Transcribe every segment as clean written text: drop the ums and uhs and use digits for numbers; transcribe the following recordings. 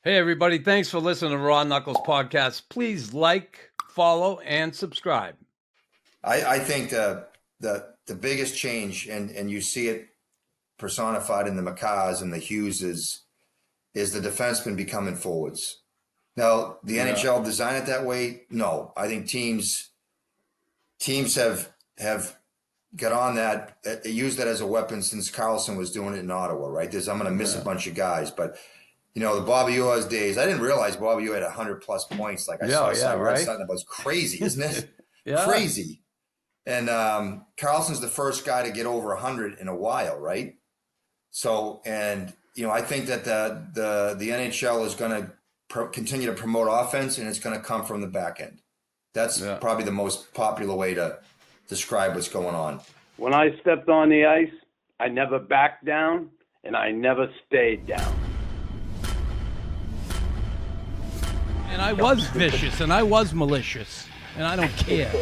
Hey, everybody. Thanks for listening to Raw Knuckles podcast. Please like, follow, and subscribe. I think the biggest change, and you see it personified in the McCars and the Hugheses, is the defensemen becoming forwards. Now, the NHL designed it that way? No. I think teams have got on that, used that as a weapon since Carlson was doing it in Ottawa, right? I'm going to miss a bunch of guys, but the Bobby Orr's days, I didn't realize Bobby Orr had 100+ points. Like I saw something that was crazy, isn't it? Crazy. And Carlson's the first guy to get over 100 in a while, right? So, and I think that the NHL is going to continue to promote offense, and it's going to come from the back end. That's probably the most popular way to describe what's going on. When I stepped on the ice, I never backed down, and I never stayed down. And I was vicious, and I was malicious, and I don't care.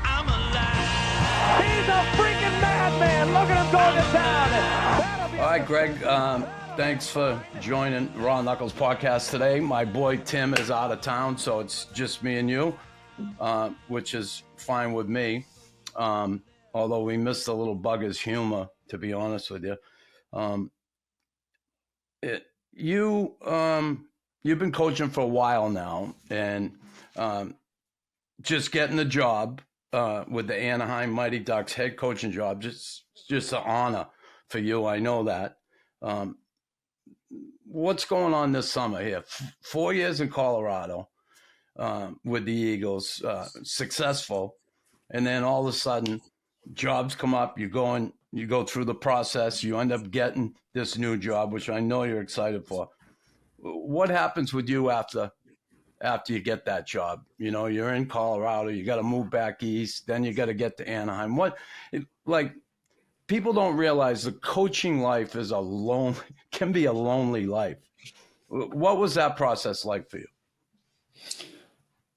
I'm alive. He's a freaking madman. Look at him going to town. All right, Greg, thanks for joining Raw Knuckles podcast today. My boy Tim is out of town, so it's just me and you, which is fine with me. Although we missed a little bugger's humor, to be honest with you. You've been coaching for a while now, and just getting the job with the Anaheim Mighty Ducks head coaching job, just an honor for you. I know that. What's going on this summer here? 4 years in Colorado with the Eagles, successful, and then all of a sudden, jobs come up. You go through the process. You end up getting this new job, which I know you're excited for. What happens with you after you get that job? You're in Colorado. You got to move back east. Then you got to get to Anaheim. People don't realize the coaching life can be a lonely life. What was that process like for you?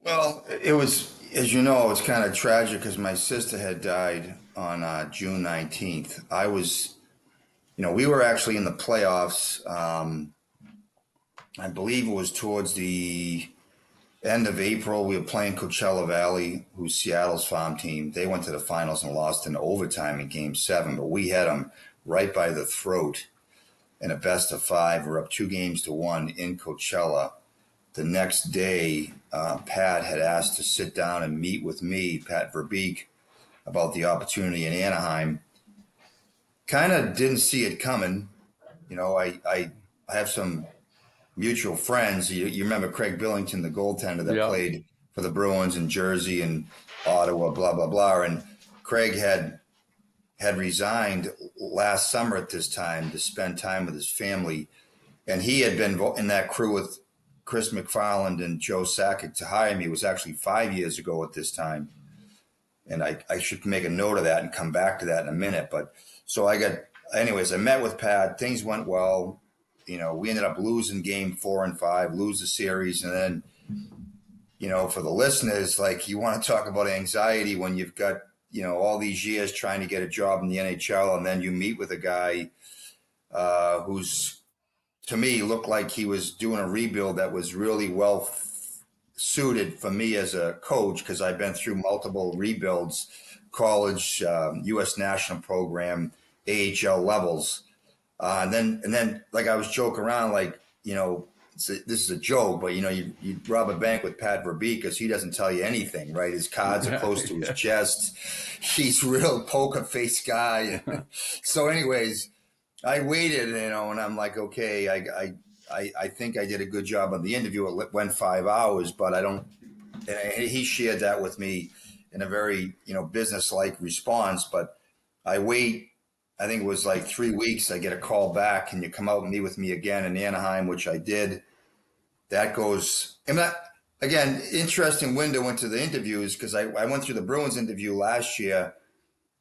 Well, it was, as you know, it's kind of tragic because my sister had died on June 19th. I was, we were actually in the playoffs. I believe it was towards the end of April. We were playing Coachella Valley, who's Seattle's farm team. They went to the finals and lost in overtime in Game 7, but we had them right by the throat in a best-of-5. We're up 2-1 in Coachella. The next day, Pat had asked to sit down and meet with me, Pat Verbeek, about the opportunity in Anaheim. Kind of didn't see it coming. I have some mutual friends. You remember Craig Billington, the goaltender that played for the Bruins in Jersey and Ottawa, blah, blah, blah. And Craig had resigned last summer at this time to spend time with his family. And he had been in that crew with Chris McFarland and Joe Sakic to hire me. It was actually 5 years ago at this time. And I should make a note of that and come back to that in a minute. But so I met with Pat. Things went well. We ended up losing Game 4 and 5, lose the series. And then, for the listeners, you want to talk about anxiety when you've got, all these years trying to get a job in the NHL. And then you meet with a guy who's, to me, looked like he was doing a rebuild that was really well suited for me as a coach, because I've been through multiple rebuilds, college, U.S. national program, AHL levels. And then, I was joking around, this is a joke, but you rob a bank with Pat Verbeek because he doesn't tell you anything, right? His cards are close to his chest. He's a real poker face guy. So, anyways, I waited, and I'm like, okay, I think I did a good job on the interview. It went 5 hours, but he shared that with me in a very business-like response. But I wait. I think it was 3 weeks. I get a call back. Can you come out and meet with me again in Anaheim, which I did. That goes, and that, again, interesting window into the interviews, because I went through the Bruins interview last year,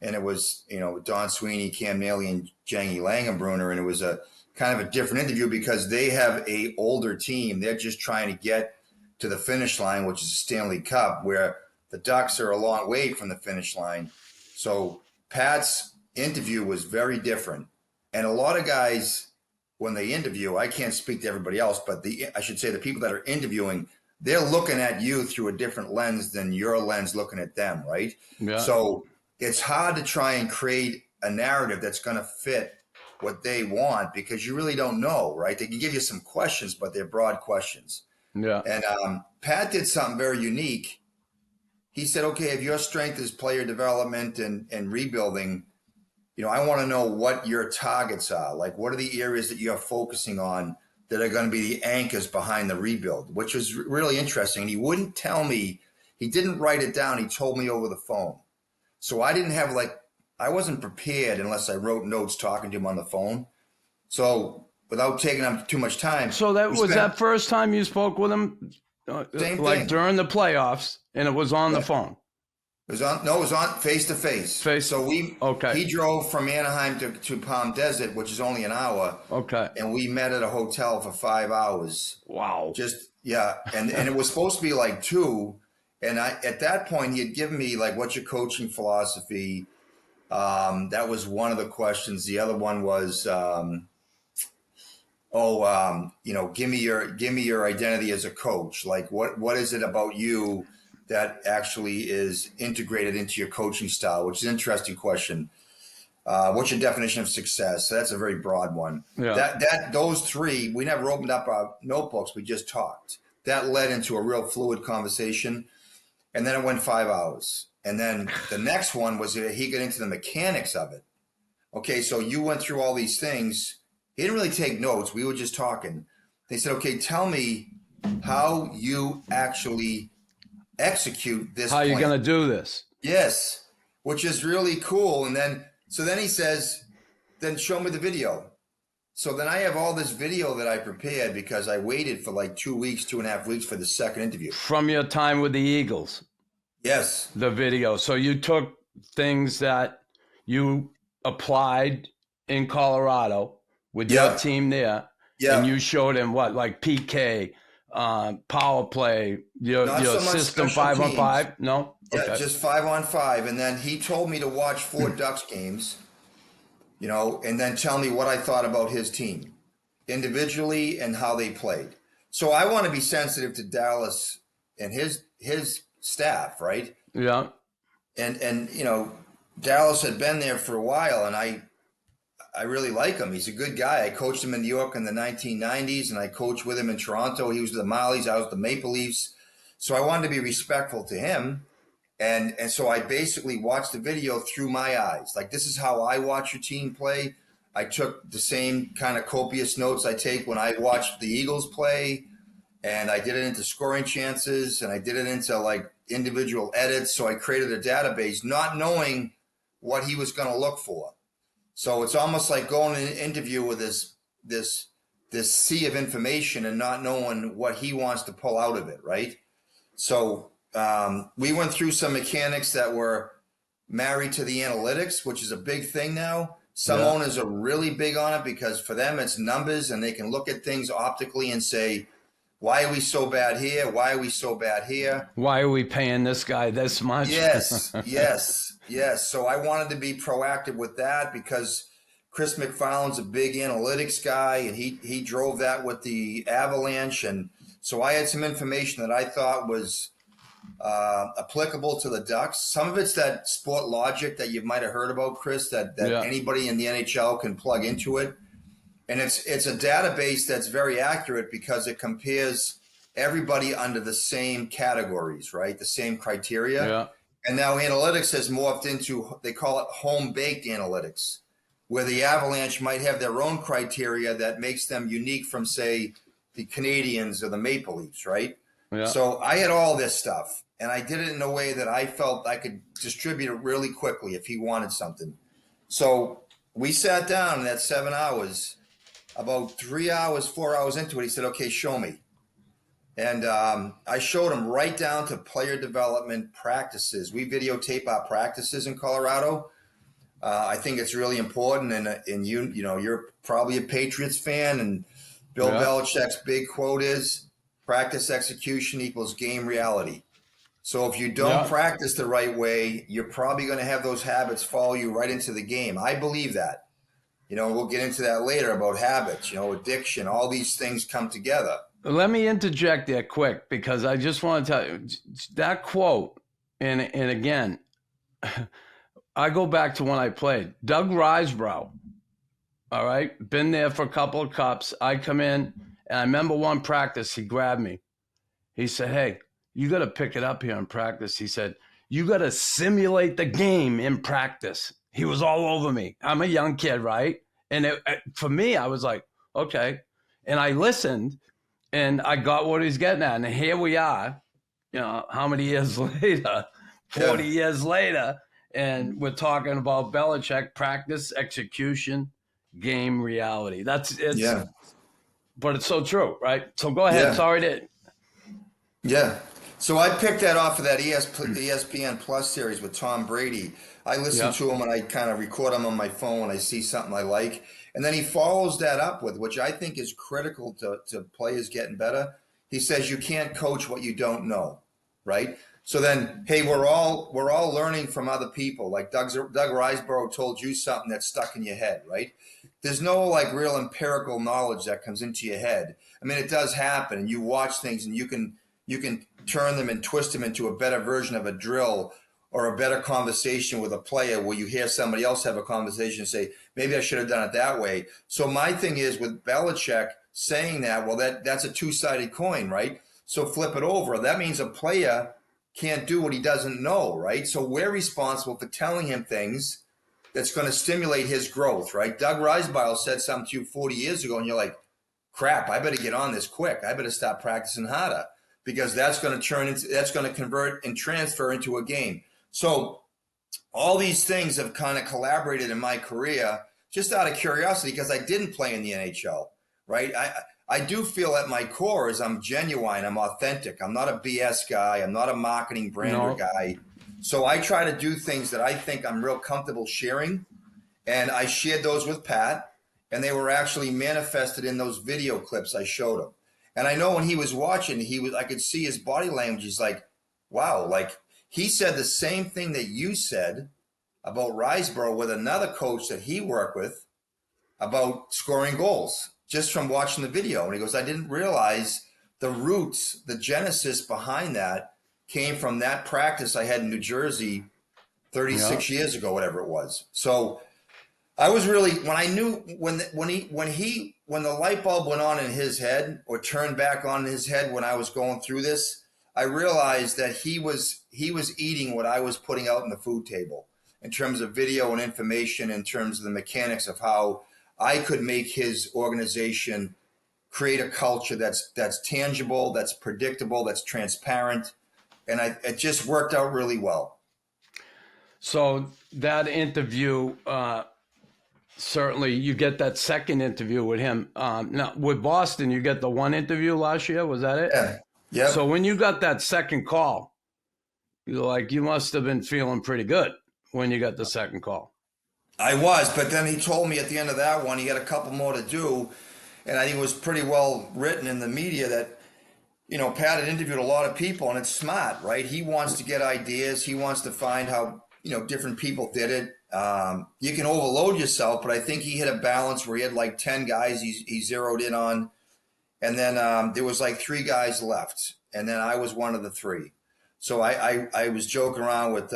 and it was, Don Sweeney, Cam Neely, and Jengy Langenbrunner, and it was a kind of a different interview because they have a older team. They're just trying to get to the finish line, which is a Stanley Cup, where the Ducks are a long way from the finish line. So Pat's interview was very different. And a lot of guys, when they interview, I can't speak to everybody else, but I should say the people that are interviewing, they're looking at you through a different lens than your lens looking at them, right? Yeah. So it's hard to try and create a narrative that's going to fit what they want because you really don't know, right? They can give you some questions, but they're broad questions. Yeah. And Pat did something very unique. He said, okay, if your strength is player development and rebuilding, I want to know what your targets are. Like, what are the areas that you're focusing on that are going to be the anchors behind the rebuild, which was really interesting. And he wouldn't tell me, he didn't write it down. He told me over the phone. So I didn't have I wasn't prepared unless I wrote notes talking to him on the phone. So without taking up too much time. So that was that first time you spoke with him, Same like thing. during the playoffs, and it was on the phone. It was on face to face. So he drove from Anaheim to Palm Desert, which is only an hour. Okay. And we met at a hotel for 5 hours. Wow. And it was supposed to be like 2. And at that point, he had given me what's your coaching philosophy? That was one of the questions. The other one was, give me your identity as a coach. Like, what is it about you that actually is integrated into your coaching style, which is an interesting question. What's your definition of success? So that's a very broad one. Yeah. Those 3, we never opened up our notebooks. We just talked. That led into a real fluid conversation. And then it went 5 hours. And then the next one was he got into the mechanics of it. Okay, so you went through all these things. He didn't really take notes. We were just talking. They said, okay, tell me how you actually execute this How are you going to do this? Yes, which is really cool. And then he says, then show me the video. So then I have all this video that I prepared because I waited for 2 weeks, 2.5 weeks for the second interview. From your time with the Eagles. Yes. The video. So you took things that you applied in Colorado with your team there. Yeah. And you showed him like PK, power play, your so system 5-on-5? No? Yeah, okay. Just 5-on-5. And then he told me to watch 4 Ducks games, and then tell me what I thought about his team individually and how they played. So I want to be sensitive to Dallas and his staff, right? Yeah. And Dallas had been there for a while, and I really like him. He's a good guy. I coached him in New York in the 1990s, and I coached with him in Toronto. He was with the Marlies. I was with the Maple Leafs. So I wanted to be respectful to him. And so I basically watched the video through my eyes. Like, this is how I watch your team play. I took the same kind of copious notes I take when I watch the Eagles play. And I did it into scoring chances, and I did it into individual edits. So I created a database, not knowing what he was going to look for. So it's almost like going in an interview with this sea of information and not knowing what he wants to pull out of it, right? So we went through some mechanics that were married to the analytics, which is a big thing now. Some owners are really big on it because for them it's numbers, and they can look at things optically and say, why are we so bad here? Why are we so bad here? Why are we paying this guy this much? Yes. So I wanted to be proactive with that because Chris McFarland's a big analytics guy, and he drove that with the Avalanche. And so I had some information that I thought was applicable to the Ducks. Some of it's that sport logic that you might have heard about, Chris, that anybody in the NHL can plug into it. And it's a database that's very accurate because it compares everybody under the same categories, right? The same criteria. Yeah. And now analytics has morphed into, they call it home-baked analytics, where the Avalanche might have their own criteria that makes them unique from, say, the Canadians or the Maple Leafs, right? Yeah. So I had all this stuff, and I did it in a way that I felt I could distribute it really quickly if he wanted something. So we sat down in that 7 hours. About 3 hours, 4 hours into it, he said, okay, show me. And I showed him right down to player development practices. We videotape our practices in Colorado. I think it's really important. And you're probably a Patriots fan. And Bill Belichick's big quote is, practice execution equals game reality. So if you don't practice the right way, you're probably going to have those habits follow you right into the game. I believe that. We'll get into that later about habits, addiction, all these things come together. Let me interject there quick, because I just want to tell you that quote. And again, I go back to when I played. Doug Risebrough, all right, been there for a couple of cups. I come in, and I remember one practice, he grabbed me. He said, "Hey, you got to pick it up here in practice." He said, "You got to simulate the game in practice." He was all over me. I'm a young kid, right? And for me, I was like, okay. And I listened, and I got what he's getting at. And here we are, how many years later? 40 years later. And we're talking about Belichick: practice, execution, game, reality. But it's so true, right? So go ahead. Yeah. Sorry to. Yeah. So I picked that off of that ESPN Plus series with Tom Brady. I listen to him and I kind of record him on my phone when I see something I like. And then he follows that up with, which I think is critical to players getting better. He says, you can't coach what you don't know, right? So then, hey, we're all learning from other people. Like Doug Risebrough told you something that stuck in your head, right? There's no like real empirical knowledge that comes into your head. I mean, it does happen, and you watch things, and you can turn them and twist them into a better version of a drill or a better conversation with a player, where you hear somebody else have a conversation and say, maybe I should have done it that way. So my thing is with Belichick saying that, well, that's a two-sided coin, right? So flip it over. That means a player can't do what he doesn't know, right? So we're responsible for telling him things that's going to stimulate his growth, right? Doug Risebrough said something to you 40 years ago, and you're like, crap, I better get on this quick. I better stop practicing harder, because that's going to convert and transfer into a game. So all these things have kind of collaborated in my career, just out of curiosity, because I didn't play in the NHL, right? I do feel at my core is I'm genuine, I'm authentic. I'm not a BS guy. I'm not a marketing brander guy. So I try to do things that I think I'm real comfortable sharing. And I shared those with Pat, and they were actually manifested in those video clips I showed him. And I know when he was watching, I could see his body language. He's like, wow, like he said the same thing that you said about Risebrough with another coach that he worked with about scoring goals, just from watching the video. And he goes, I didn't realize the roots, the genesis behind that came from that practice I had in New Jersey 36 years ago, whatever it was. So I was really, when I knew, when the light bulb went on in his head, or turned back on in his head when I was going through this, I realized that he was eating what I was putting out on the food table in terms of video and information, in terms of the mechanics of how I could make his organization create a culture that's tangible, that's predictable, that's transparent. And it just worked out really well. So that interview, certainly you get that second interview with him. Now with Boston, you get the one interview last year. Was that it? Yeah. Yeah. So when you got that second call, you must have been feeling pretty good when you got the second call. I was, but then he told me at the end of that one, he had a couple more to do. And I think it was pretty well written in the media that, Pat had interviewed a lot of people, and it's smart, right? He wants to get ideas. He wants to find how, different people did it. You can overload yourself, but I think he hit a balance where he had like 10 guys he zeroed in on. And then there was like 3 guys left. And then I was one of the 3. So I was joking around with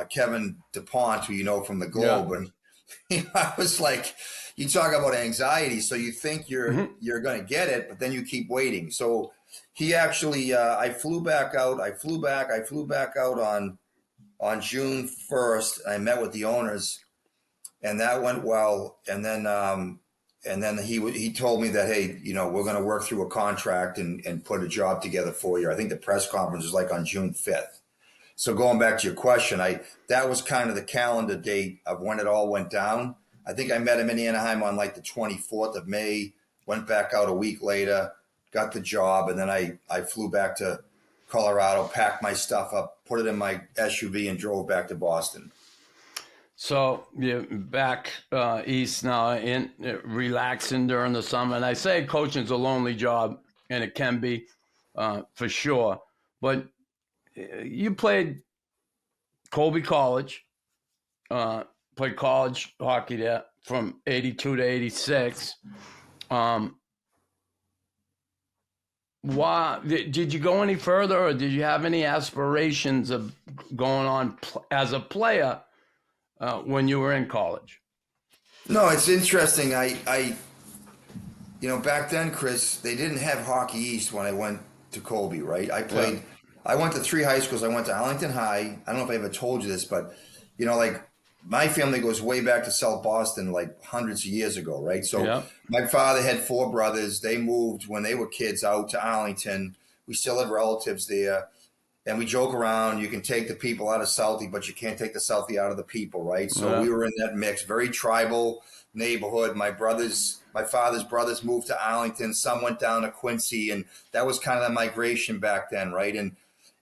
Kevin DuPont, who you know from the Globe. Yeah. And I was like, you talk about anxiety. So you think you're going to get it, but then you keep waiting. So he actually, I flew back out on June 1st. I met with the owners, and that went well. And then he told me that, hey, we're going to work through a contract and put a job together for you. I think the press conference was like on June 5th. So going back to your question, that was kind of the calendar date of when it all went down. I think I met him in Anaheim on like the 24th of May, went back out a week later, got the job, and then I flew back to Colorado, packed my stuff up, put it in my SUV, and drove back to Boston. So you're back east now, in relaxing during the summer. And I say coaching's a lonely job, and it can be for sure. But you played Colby College, played college hockey there, from 82 to 86. Why did you go any further, or did you have any aspirations of going on as a player when you were in college? No, it's interesting. Back then, Chris, they didn't have Hockey East when I went to Colby, right? I went to 3 high schools. I went to Arlington High. I don't know if I ever told you this, but, like my family goes way back to South Boston, like hundreds of years ago, right? So my father had 4 brothers. They moved when they were kids out to Arlington. We still have relatives there. And we joke around, you can take the people out of Southie, but you can't take the Southie out of the people, right? So we were in that mix, very tribal neighborhood. My father's brothers moved to Arlington. Some went down to Quincy, and that was kind of the migration back then, right?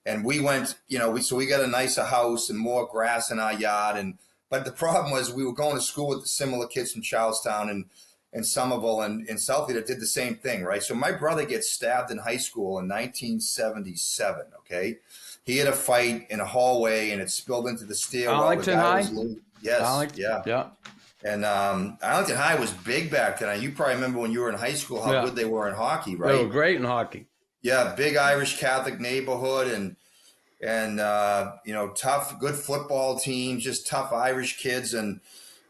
And we went, so we got a nicer house and more grass in our yard. But the problem was we were going to school with the similar kids from Charlestown and Somerville and Southie that did the same thing, right? So my brother gets stabbed in high school in 1977, okay? He had a fight in a hallway, and it spilled into the stairwell. Arlington High? Yes, Arlington, yeah. And Arlington High was big back then. You probably remember when you were in high school how good they were in hockey, right? They were great in hockey. Yeah, big Irish Catholic neighborhood and tough, good football teams, just tough Irish kids. And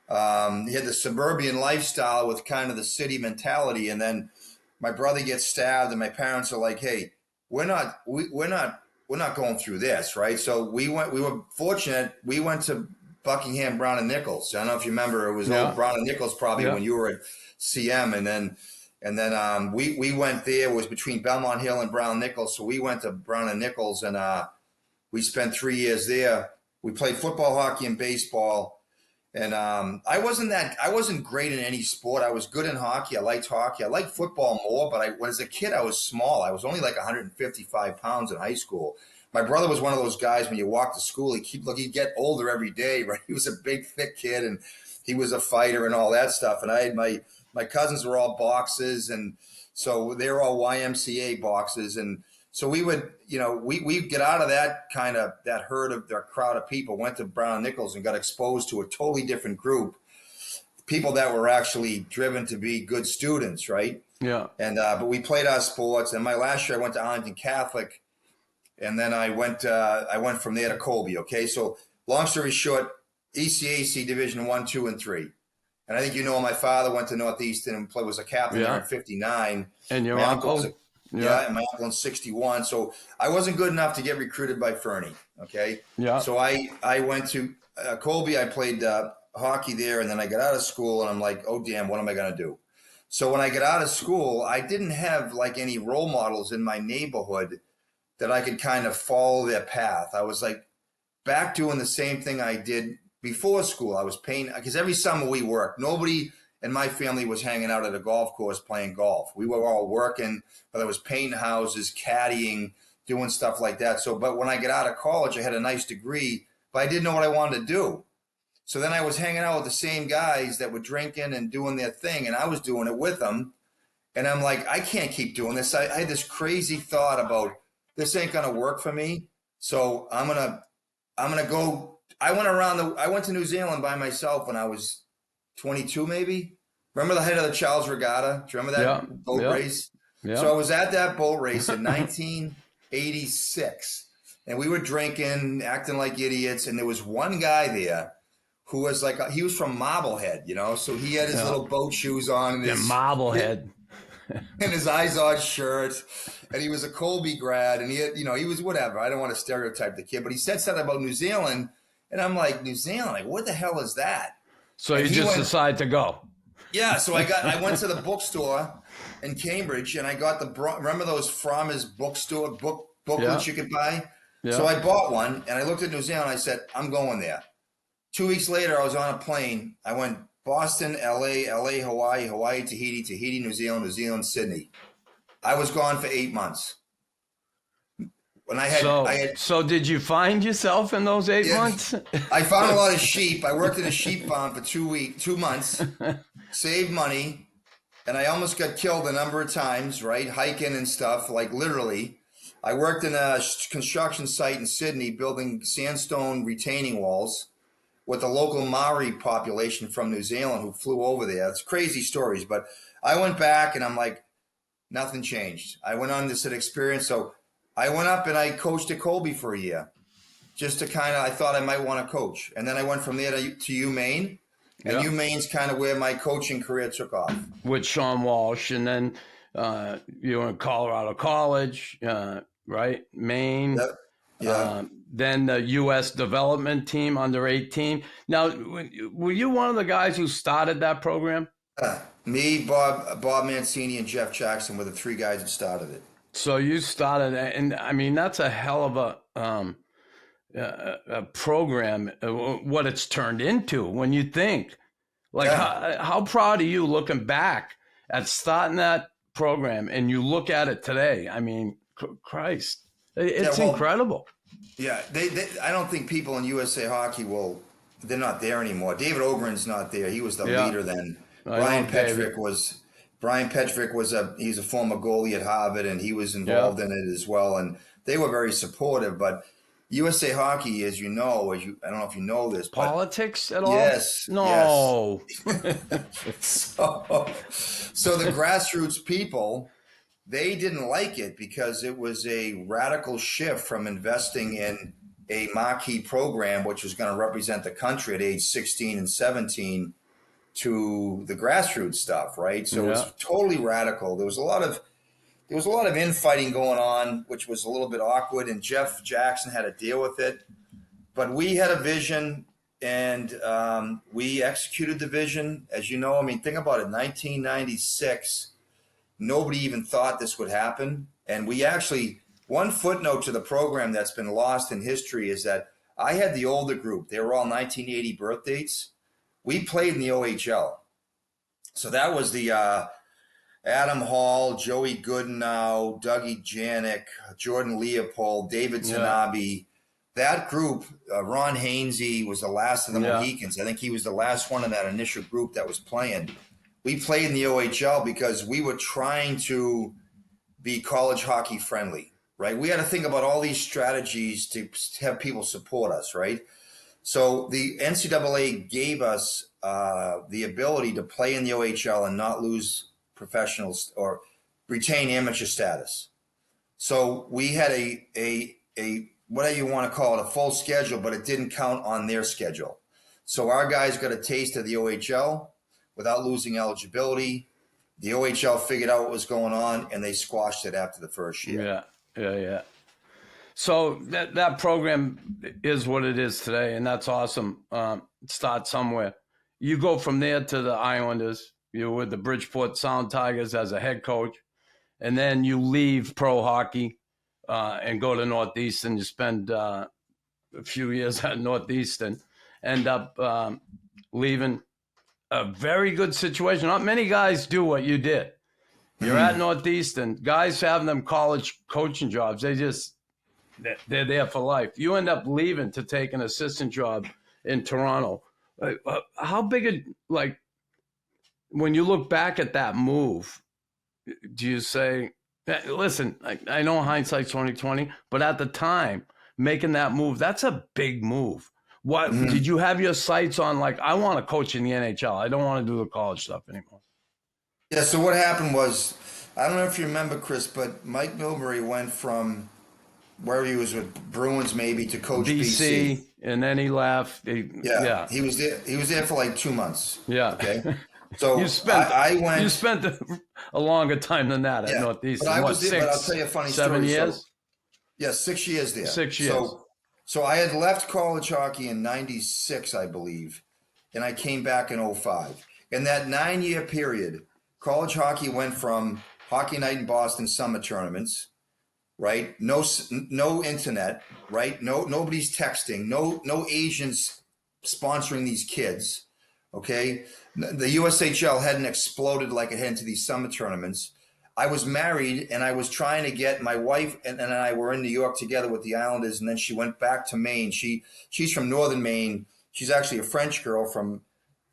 he had the suburban lifestyle with kind of the city mentality. And then my brother gets stabbed, and my parents are like, "Hey, we're not going through this, right?" So we were fortunate. We went to Buckingham, Brown and Nichols. I don't know if you remember, it was old Brown and Nichols probably when you were at CM. And then we went there. It was between Belmont Hill and Brown Nichols. So we went to Brown and Nichols, and we spent 3 years there. We played football, hockey, and baseball. And I wasn't great in any sport. I was good in hockey. I liked hockey. I liked football more, but when as a kid, I was small. I was only like 155 pounds in high school. My brother was one of those guys, when you walk to school, he'd get older every day, right? He was a big, thick kid, and he was a fighter and all that stuff. And I had my cousins were all boxes, and so they were all YMCA boxes. And so we would, we get out of that crowd of people, went to Brown Nichols and got exposed to a totally different group, people that were actually driven to be good students, right? Yeah. And but we played our sports. And my last year I went to Arlington Catholic, and then I went from there to Colby. Okay, so long story short, ECAC Division 1, 2, and 3. And I think my father went to Northeastern and was a captain there in '59. And your uncle? And my uncle in '61. So I wasn't good enough to get recruited by Fernie. Okay. Yeah. So I went to Colby. I played hockey there, and then I got out of school, and I'm like, oh damn, what am I gonna do? So when I got out of school, I didn't have like any role models in my neighborhood that I could kind of follow their path. I was like back doing the same thing I did before school. I was paying, because every summer we worked. Nobody in my family was hanging out at a golf course playing golf. We were all working, but I was painting houses, caddying, doing stuff like that. So, but when I got out of college, I had a nice degree, but I didn't know what I wanted to do. So then I was hanging out with the same guys that were drinking and doing their thing, and I was doing it with them. And I'm like, I can't keep doing this. I had this crazy thought about, this ain't gonna work for me. So I'm gonna go. I went to New Zealand by myself when I was 22, maybe. Remember the height of the Charles Regatta? Do you remember that boat race? Yeah. So I was at that boat race in 1986, and we were drinking, acting like idiots. And there was one guy there who was like, he was from Marblehead, so he had his little boat shoes on. And Marblehead. And his Izod shirt, and he was a Colby grad, and he had, he was whatever. I don't want to stereotype the kid, but he said something about New Zealand, and I'm like, New Zealand, like, what the hell is that? So you just decided to go. Yeah, so I went to the bookstore in Cambridge, and I got remember those Frommer's bookstore booklets you could buy? Yeah. So I bought one, and I looked at New Zealand, and I said, I'm going there. 2 weeks later, I was on a plane. I went Boston, LA, Hawaii, Tahiti, New Zealand, Sydney. I was gone for 8 months. When So did you find yourself in those 8 months? I found a lot of sheep. I worked in a sheep farm for 2 months, saved money, and I almost got killed a number of times, right? Hiking and stuff, like literally. I worked in a construction site in Sydney building sandstone retaining walls. with the local Maori population from New Zealand who flew over there. It's crazy stories, but I went back and I'm like, nothing changed. I went on this experience. So I went up and I coached at Colby for a year just to kind of, I thought I might want to coach. And then I went from there to UMaine. And UMaine's kind of where my coaching career took off. With Sean Walsh. And then you were in Colorado College, right? Maine. Yep. Yeah. Then the U.S. development team under 18. Now, were you one of the guys who started that program? Me, Bob Mancini, and Jeff Jackson were the three guys that started it. So you started, and I mean, that's a hell of a program, what it's turned into when you think. Like, how proud are you looking back at starting that program and you look at it today? I mean, Christ, it's incredible. Yeah, I don't think people in USA Hockey they're not there anymore. David Ogren's not there. He was the leader then. Brian Petrick was he's a former goalie at Harvard, and he was involved in it as well. And they were very supportive. But USA Hockey, as you know, I don't know if you know this, politics at all? Yes. No. Yes. So the grassroots people, they didn't like it because it was a radical shift from investing in a marquee program, which was going to represent the country at age 16 and 17, to the grassroots stuff, right? So it was totally radical. There was a lot of infighting going on, which was a little bit awkward, and Jeff Jackson had to deal with it. But we had a vision, and we executed the vision. As you know, I mean, think about it, 1996, nobody even thought this would happen. And we actually, one footnote to the program that's been lost in history is that I had the older group. They were all 1980 birth dates. We played in the OHL. So that was the Adam Hall, Joey Goodenow, Dougie Janik, Jordan Leopold, David Tanabe. That group, Ron Hainsey was the last of the Mohicans. I think he was the last one in that initial group that was playing. We played in the OHL because we were trying to be college hockey friendly, right? We had to think about all these strategies to have people support us, right? So the NCAA gave us the ability to play in the OHL and not lose professionals or retain amateur status. So we had a whatever you want to call it, a full schedule, but it didn't count on their schedule. So our guys got a taste of the OHL without losing eligibility. The OHL figured out what was going on, and they squashed it after the first year. Yeah. So that program is what it is today, and that's awesome. Start somewhere. You go from there to the Islanders. You're with the Bridgeport Sound Tigers as a head coach, and then you leave pro hockey and go to Northeastern. You spend a few years at Northeastern, end up leaving a very good situation. Not many guys do what you did. You're at Northeastern. Guys have them college coaching jobs. They're there for life. You end up leaving to take an assistant job in Toronto. How big when you look back at that move, do you say, listen, I know hindsight's 2020, but at the time, making that move, that's a big move. What did you have your sights on? Like, I want to coach in the NHL. I don't want to do the college stuff anymore. Yeah. So what happened was, I don't know if you remember, Chris, but Mike Milbury went from where he was with Bruins maybe to coach BC, and then he left. He was there. He was there for like 2 months. Yeah. Okay. So you spent a longer time than that at Northeastern. But I was there. But I'll tell you a funny story. 7 years. So, 6 years there. 6 years. So I had left college hockey in '96, I believe, and I came back in '05. In that 9-year period, college hockey went from Hockey Night in Boston summer tournaments, right? No internet, right? Nobody's texting. No Asians sponsoring these kids. Okay, the USHL hadn't exploded like it had into these summer tournaments. I was married, and I was trying to get my wife and I were in New York together with the Islanders, and then she went back to Maine. She's from northern Maine. She's actually a French girl from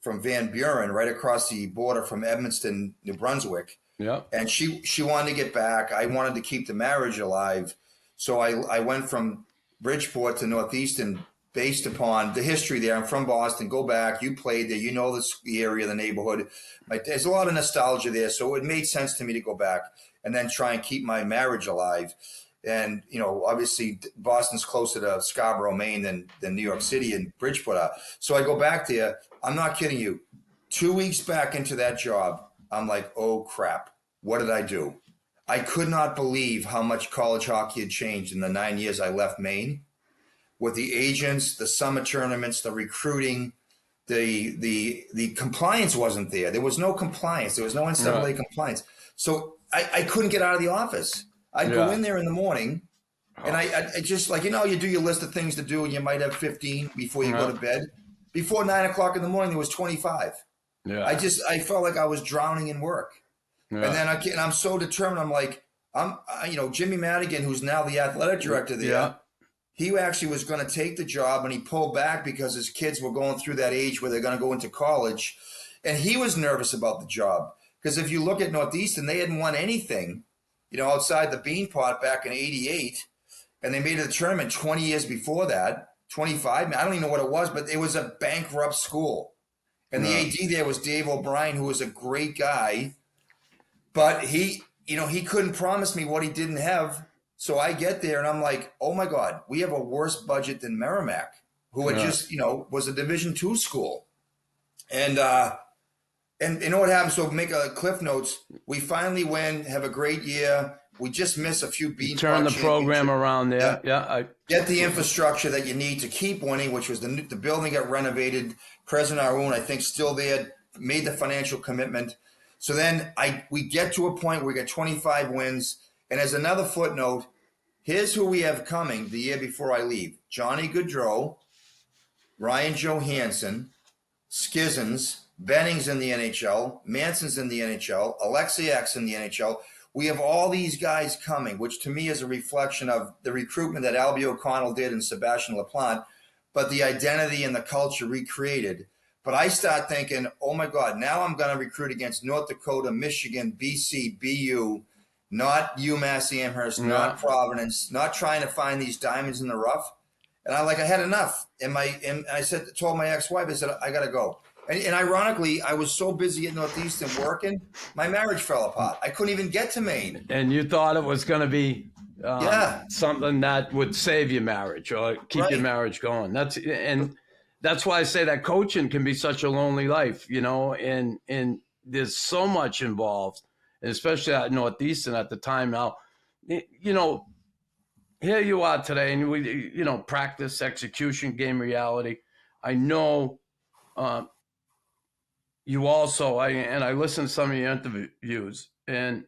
Van Buren, right across the border from Edmundston, New Brunswick. Yeah. And she wanted to get back. I wanted to keep the marriage alive. So I went from Bridgeport to Northeastern based upon the history there. I'm from Boston. Go back. You played there. You know the area, the neighborhood. There's a lot of nostalgia there. So it made sense to me to go back and then try and keep my marriage alive. And, obviously Boston's closer to Scarborough, Maine than New York City and Bridgeport. So I go back there. I'm not kidding you. 2 weeks back into that job, I'm like, oh, crap. What did I do? I could not believe how much college hockey had changed in the 9 years I left Maine. With the agents, the summer tournaments, the recruiting, the compliance wasn't there. There was no compliance. There was no NCAA compliance. So I couldn't get out of the office. I'd go in there in the morning, and I just you do your list of things to do, and you might have 15 before you go to bed. Before 9 o'clock in the morning, there was 25. Yeah. I felt like I was drowning in work. Yeah. And then I'm so determined. I'm like, Jimmy Madigan, who's now the athletic director there. Yeah. He actually was going to take the job, and he pulled back because his kids were going through that age where they're going to go into college. And he was nervous about the job because if you look at Northeastern, they hadn't won anything, outside the Beanpot back in '88. And they made it to the tournament 20 years before that, 25. I don't even know what it was, but it was a bankrupt school. And the AD there was Dave O'Brien, who was a great guy. But he couldn't promise me what he didn't have. So I get there and I'm like, oh my God, we have a worse budget than Merrimack, who had just, was a Division II school. And you know what happened? So make a cliff notes. We finally win, have a great year. We just miss a few beats. Turn the program around there. Get the infrastructure that you need to keep winning, which was the building got renovated. President Arun, I think, still there, made the financial commitment. So then we get to a point where we get 25 wins. And as another footnote, here's who we have coming the year before I leave. Johnny Gaudreau, Ryan Johansson, Skizens, Benning's in the NHL, Manson's in the NHL, Alexei X in the NHL. We have all these guys coming, which to me is a reflection of the recruitment that Albie O'Connell did and Sebastian LaPlante, but the identity and the culture recreated. But I start thinking, oh my God, now I'm going to recruit against North Dakota, Michigan, BC, BU, not UMass Amherst, not Providence, not trying to find these diamonds in the rough. And I had enough. And I told my ex-wife, I said, I got to go. And ironically, I was so busy at Northeastern working, my marriage fell apart. I couldn't even get to Maine. And you thought it was going to be something that would save your marriage or keep your marriage going. That's why I say that coaching can be such a lonely life, and there's so much involved, and especially at Northeastern at the time. Now, here you are today, and we, practice, execution, game reality. I know you also, I listened to some of your interviews, and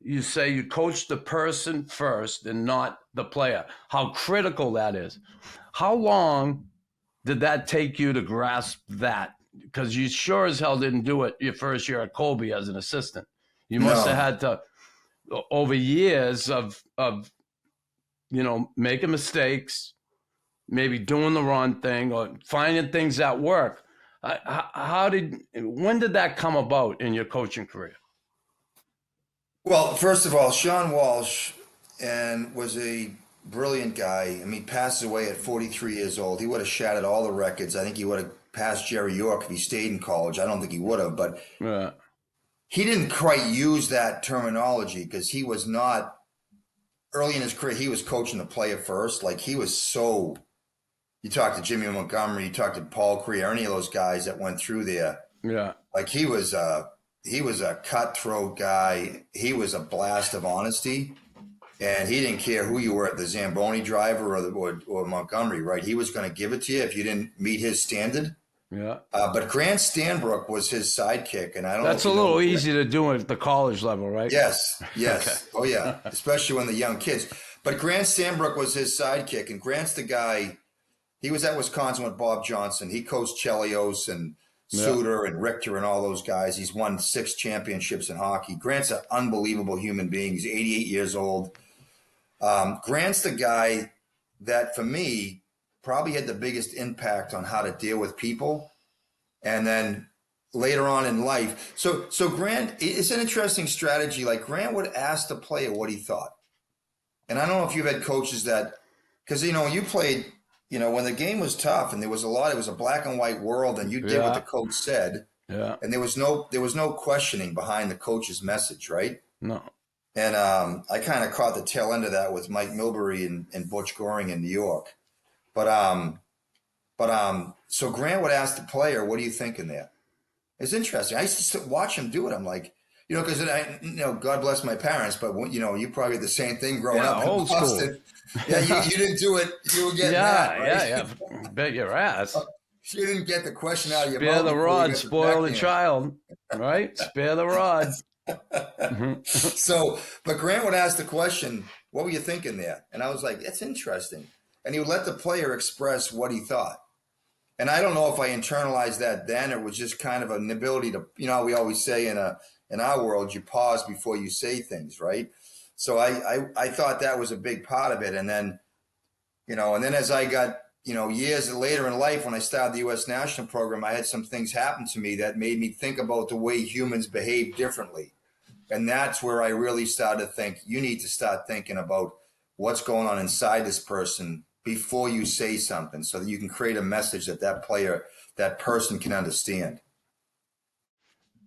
you say you coach the person first and not the player. How critical that is. How long did that take you to grasp that? Because you sure as hell didn't do it your first year at Colby as an assistant. You must have had to, over years of making mistakes, maybe doing the wrong thing or finding things that work. When did that come about in your coaching career? Well, first of all, Sean Walsh was a brilliant guy. I mean, passes away at 43 years old. He would have shattered all the records. I think he would have passed Jerry York if he stayed in college. I don't think he would have, but he didn't quite use that terminology because he was not, early in his career, he was coaching the player first. He was so, you talk to Jimmy Montgomery, you talk to Paul Cree, or any of those guys that went through there. Yeah. He was a cutthroat guy. He was a blast of honesty. And he didn't care who you were, the Zamboni driver or Montgomery, right? He was going to give it to you if you didn't meet his standard. Yeah. But Grant Stanbrook was his sidekick, and I don't. That's a little easy to do at the college level, right? Yes. Okay. Oh yeah, especially when the young kids. But Grant Stanbrook was his sidekick, and Grant's the guy. He was at Wisconsin with Bob Johnson. He coached Chelios and Suter and Richter and all those guys. He's won 6 championships in hockey. Grant's an unbelievable human being. He's 88 years old. Grant's the guy that, for me, probably had the biggest impact on how to deal with people. And then later on in life. So Grant, it's an interesting strategy. Grant would ask the player what he thought. And I don't know if you've had coaches that, because, you played when the game was tough and it was a black and white world, and you did what the coach said, and there was no questioning behind the coach's message, right? No. And I kind of caught the tail end of that with Mike Milbury and Butch Goring in New York. But so Grant would ask the player, "What are you thinking there?" It's interesting. I used to watch him do it. I'm like, because God bless my parents, but you probably had the same thing growing up in old Boston. school. Yeah, you didn't do it. You were getting mad, right? Yeah. Bet your ass. You didn't get the question out of your mouth. Spare the rod, spoil the child, right? Spare the rod. So, but Grant would ask the question, "What were you thinking there?" And I was like, "That's interesting." And he would let the player express what he thought. And I don't know if I internalized that then, or it was just kind of an ability to, we always say in our world, you pause before you say things, right? So I thought that was a big part of it. And then, as I got, years later in life, when I started the U.S. national program, I had some things happen to me that made me think about the way humans behave differently. And that's where I really started to think, you need to start thinking about what's going on inside this person before you say something, so that you can create a message that person can understand.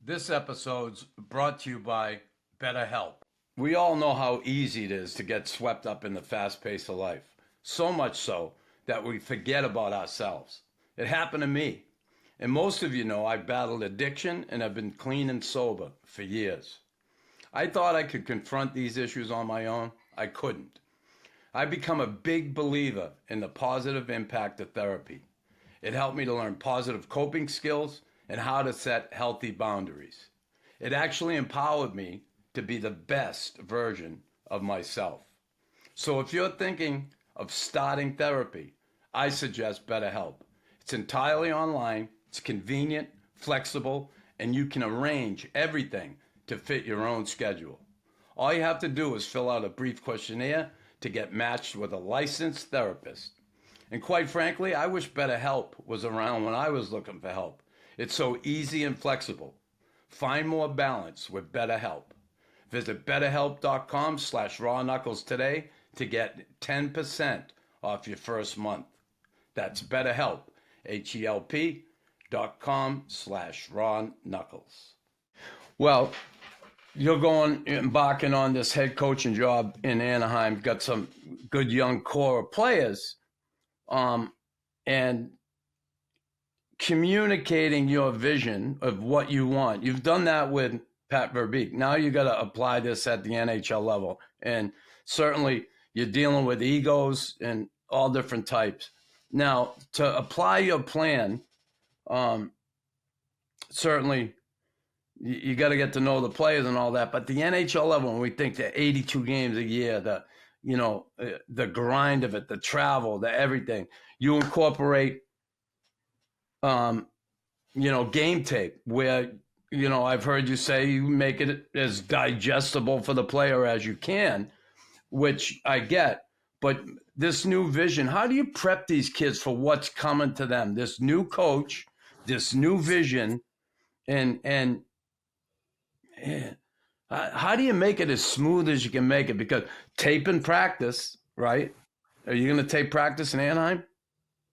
This episode's brought to you by BetterHelp. We all know how easy it is to get swept up in the fast pace of life. So much so that we forget about ourselves. It happened to me. And most of you know I've battled addiction and have been clean and sober for years. I thought I could confront these issues on my own. I couldn't. I've become a big believer in the positive impact of therapy. It helped me to learn positive coping skills and how to set healthy boundaries. It actually empowered me to be the best version of myself. So if you're thinking of starting therapy, I suggest BetterHelp. It's entirely online, it's convenient, flexible, and you can arrange everything to fit your own schedule. All you have to do is fill out a brief questionnaire to get matched with a licensed therapist. And quite frankly, I wish BetterHelp was around when I was looking for help. It's so easy and flexible. Find more balance with BetterHelp. Visit betterhelp.com/RawKnux today to get 10% off your first month. That's BetterHelp, HELP.com/RawKnux. Well, you're embarking on this head coaching job in Anaheim. Got some good young core of players, and communicating your vision of what you want. You've done that with Pat Verbeek. Now you got to apply this at the NHL level, and certainly you're dealing with egos and all different types. Now, to apply your plan, certainly you got to get to know the players and all that. But the NHL level, when we think the 82 games a year, the grind of it, the travel, the everything, you incorporate, game tape where, I've heard you say you make it as digestible for the player as you can, which I get. But this new vision, how do you prep these kids for what's coming to them? This new coach, this new vision, and how do you make it as smooth as you can make it? Because tape and practice, right? Are you going to tape practice in Anaheim?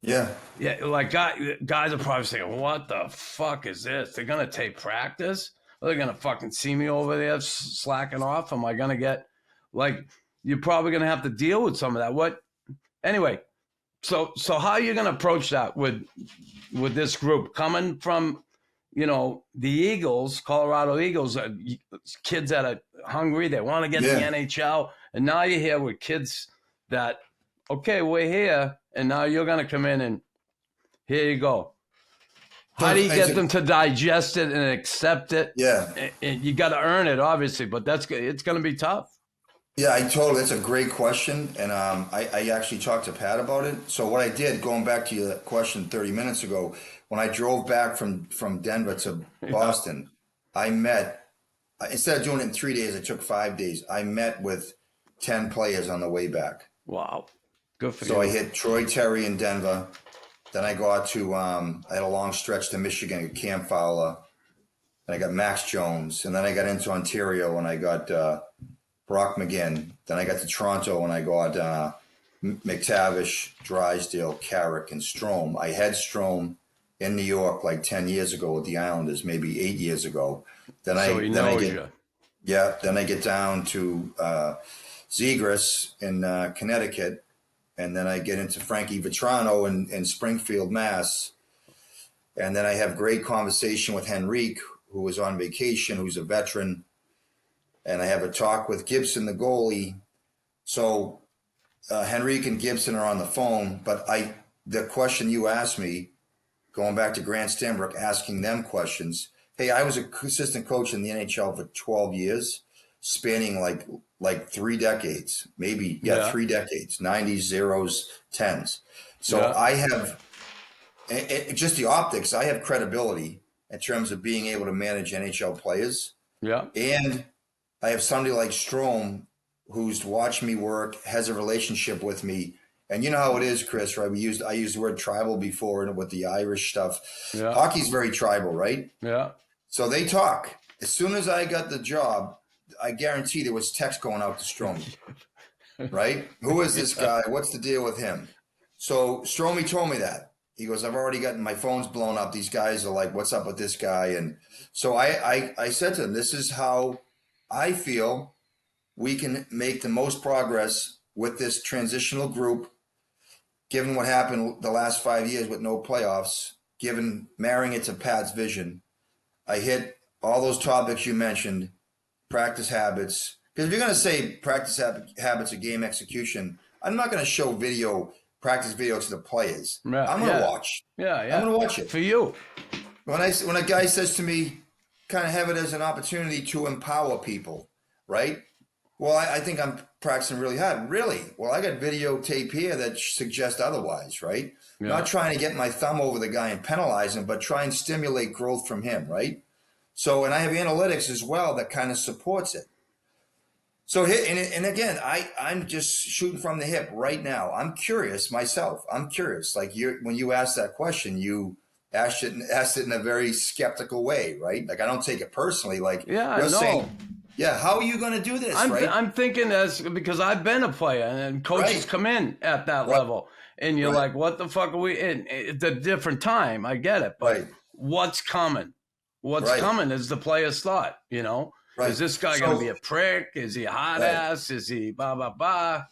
Yeah. Yeah, like guys are probably saying, what the fuck is this? They're going to tape practice? Are they going to fucking see me over there slacking off? Am I going to get, you're probably going to have to deal with some of that. Anyway, so how are you going to approach that with this group coming from, the Eagles, Colorado Eagles, kids that are hungry, they want to get to the NHL, and now you're here with kids that, okay, we're here, and now you're going to come in and here you go. How do you get them to digest it and accept it? Yeah. And you got to earn it, obviously, but it's going to be tough. Yeah, that's a great question. And I actually talked to Pat about it. So what I did, going back to your question 30 minutes ago, when I drove back from Denver to Boston, I met, instead of doing it in 3 days, it took 5 days. I met with 10 players on the way back. Wow. Good for you. So I hit Troy Terry in Denver. Then I got to, I had a long stretch to Michigan, Cam Fowler. Then I got Max Jones. And then I got into Ontario and I got Brock McGinn. Then I got to Toronto and I got McTavish, Drysdale, Carrick, and Strome. I had Strome in New York like 10 years ago with the Islanders, maybe 8 years ago. Then I get down to Zegras in Connecticut, and then I get into Frankie Vetrano in Springfield, Mass. And then I have great conversation with Henrique, who was on vacation, who's a veteran. And I have a talk with Gibson, the goalie. So Henrique and Gibson are on the phone, but the question you asked me, going back to Grant Stanbrook, asking them questions. Hey, I was a assistant coach in the NHL for 12 years, spanning like 3 decades, maybe, 3 decades, 90s, zeros, 10s. So I have just the optics. I have credibility in terms of being able to manage NHL players. Yeah. And I have somebody like Strome who's watched me work, has a relationship with me. And you know how it is, Chris, right? I used the word tribal before with the Irish stuff. Yeah. Hockey's very tribal, right? Yeah. So they talk. As soon as I got the job, I guarantee there was text going out to Strome, right? Who is this guy? What's the deal with him? So Strome told me that. He goes, I've already gotten my phone's blown up. These guys are like, what's up with this guy? And so I said to him, this is how I feel we can make the most progress with this transitional group, given what happened the last 5 years with no playoffs, given marrying it to Pat's vision. I hit all those topics you mentioned, practice habits. Because if you're going to say practice habits of game execution, I'm not going to show practice video to the players. Yeah, I'm going to watch. Yeah. I'm going to watch it. For you. When a guy says to me, kind of have it as an opportunity to empower people, right? Well, I think I'm practicing really hard. Really? Well, I got videotape here that suggests otherwise, right? Yeah. Not trying to get my thumb over the guy and penalize him, but try and stimulate growth from him, right? So, and I have analytics as well that kind of supports it. So, and again, I'm just shooting from the hip right now. I'm curious myself. I'm curious. Like when you asked that question, you asked it in a very skeptical way, right? Like I don't take it personally. Like you're saying, yeah, how are you going to do this? I'm thinking because I've been a player and coaches come in at that level and you're like, what the fuck are we in? It's a different time. I get it. But what's coming? What's coming is the player's thought, you know? Is this guy going to be a prick? Is he a hot ass? Is he blah, blah, blah?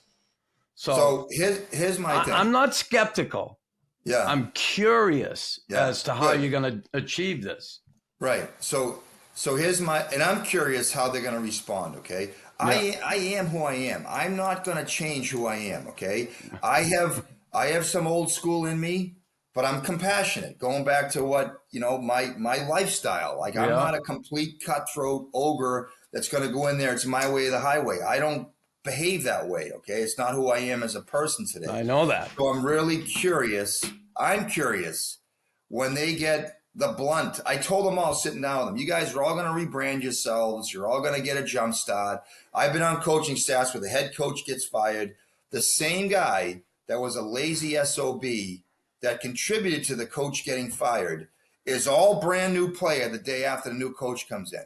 So here's my thing. I'm not skeptical. Yeah. I'm curious as to how you're going to achieve this. Right. So here's and I'm curious how they're going to respond. Okay. Yeah. I am who I am. I'm not going to change who I am. Okay. I have some old school in me, but I'm compassionate. Going back to what, my lifestyle, like I'm not a complete cutthroat ogre that's going to go in there. It's my way or the highway. I don't behave that way. Okay. It's not who I am as a person today. I know that. So I'm really curious. I'm curious when they get the blunt. I told them all sitting down with them, you guys are all going to rebrand yourselves. You're all going to get a jump start. I've been on coaching staffs where the head coach gets fired. The same guy that was a lazy SOB that contributed to the coach getting fired is all brand new player the day after the new coach comes in.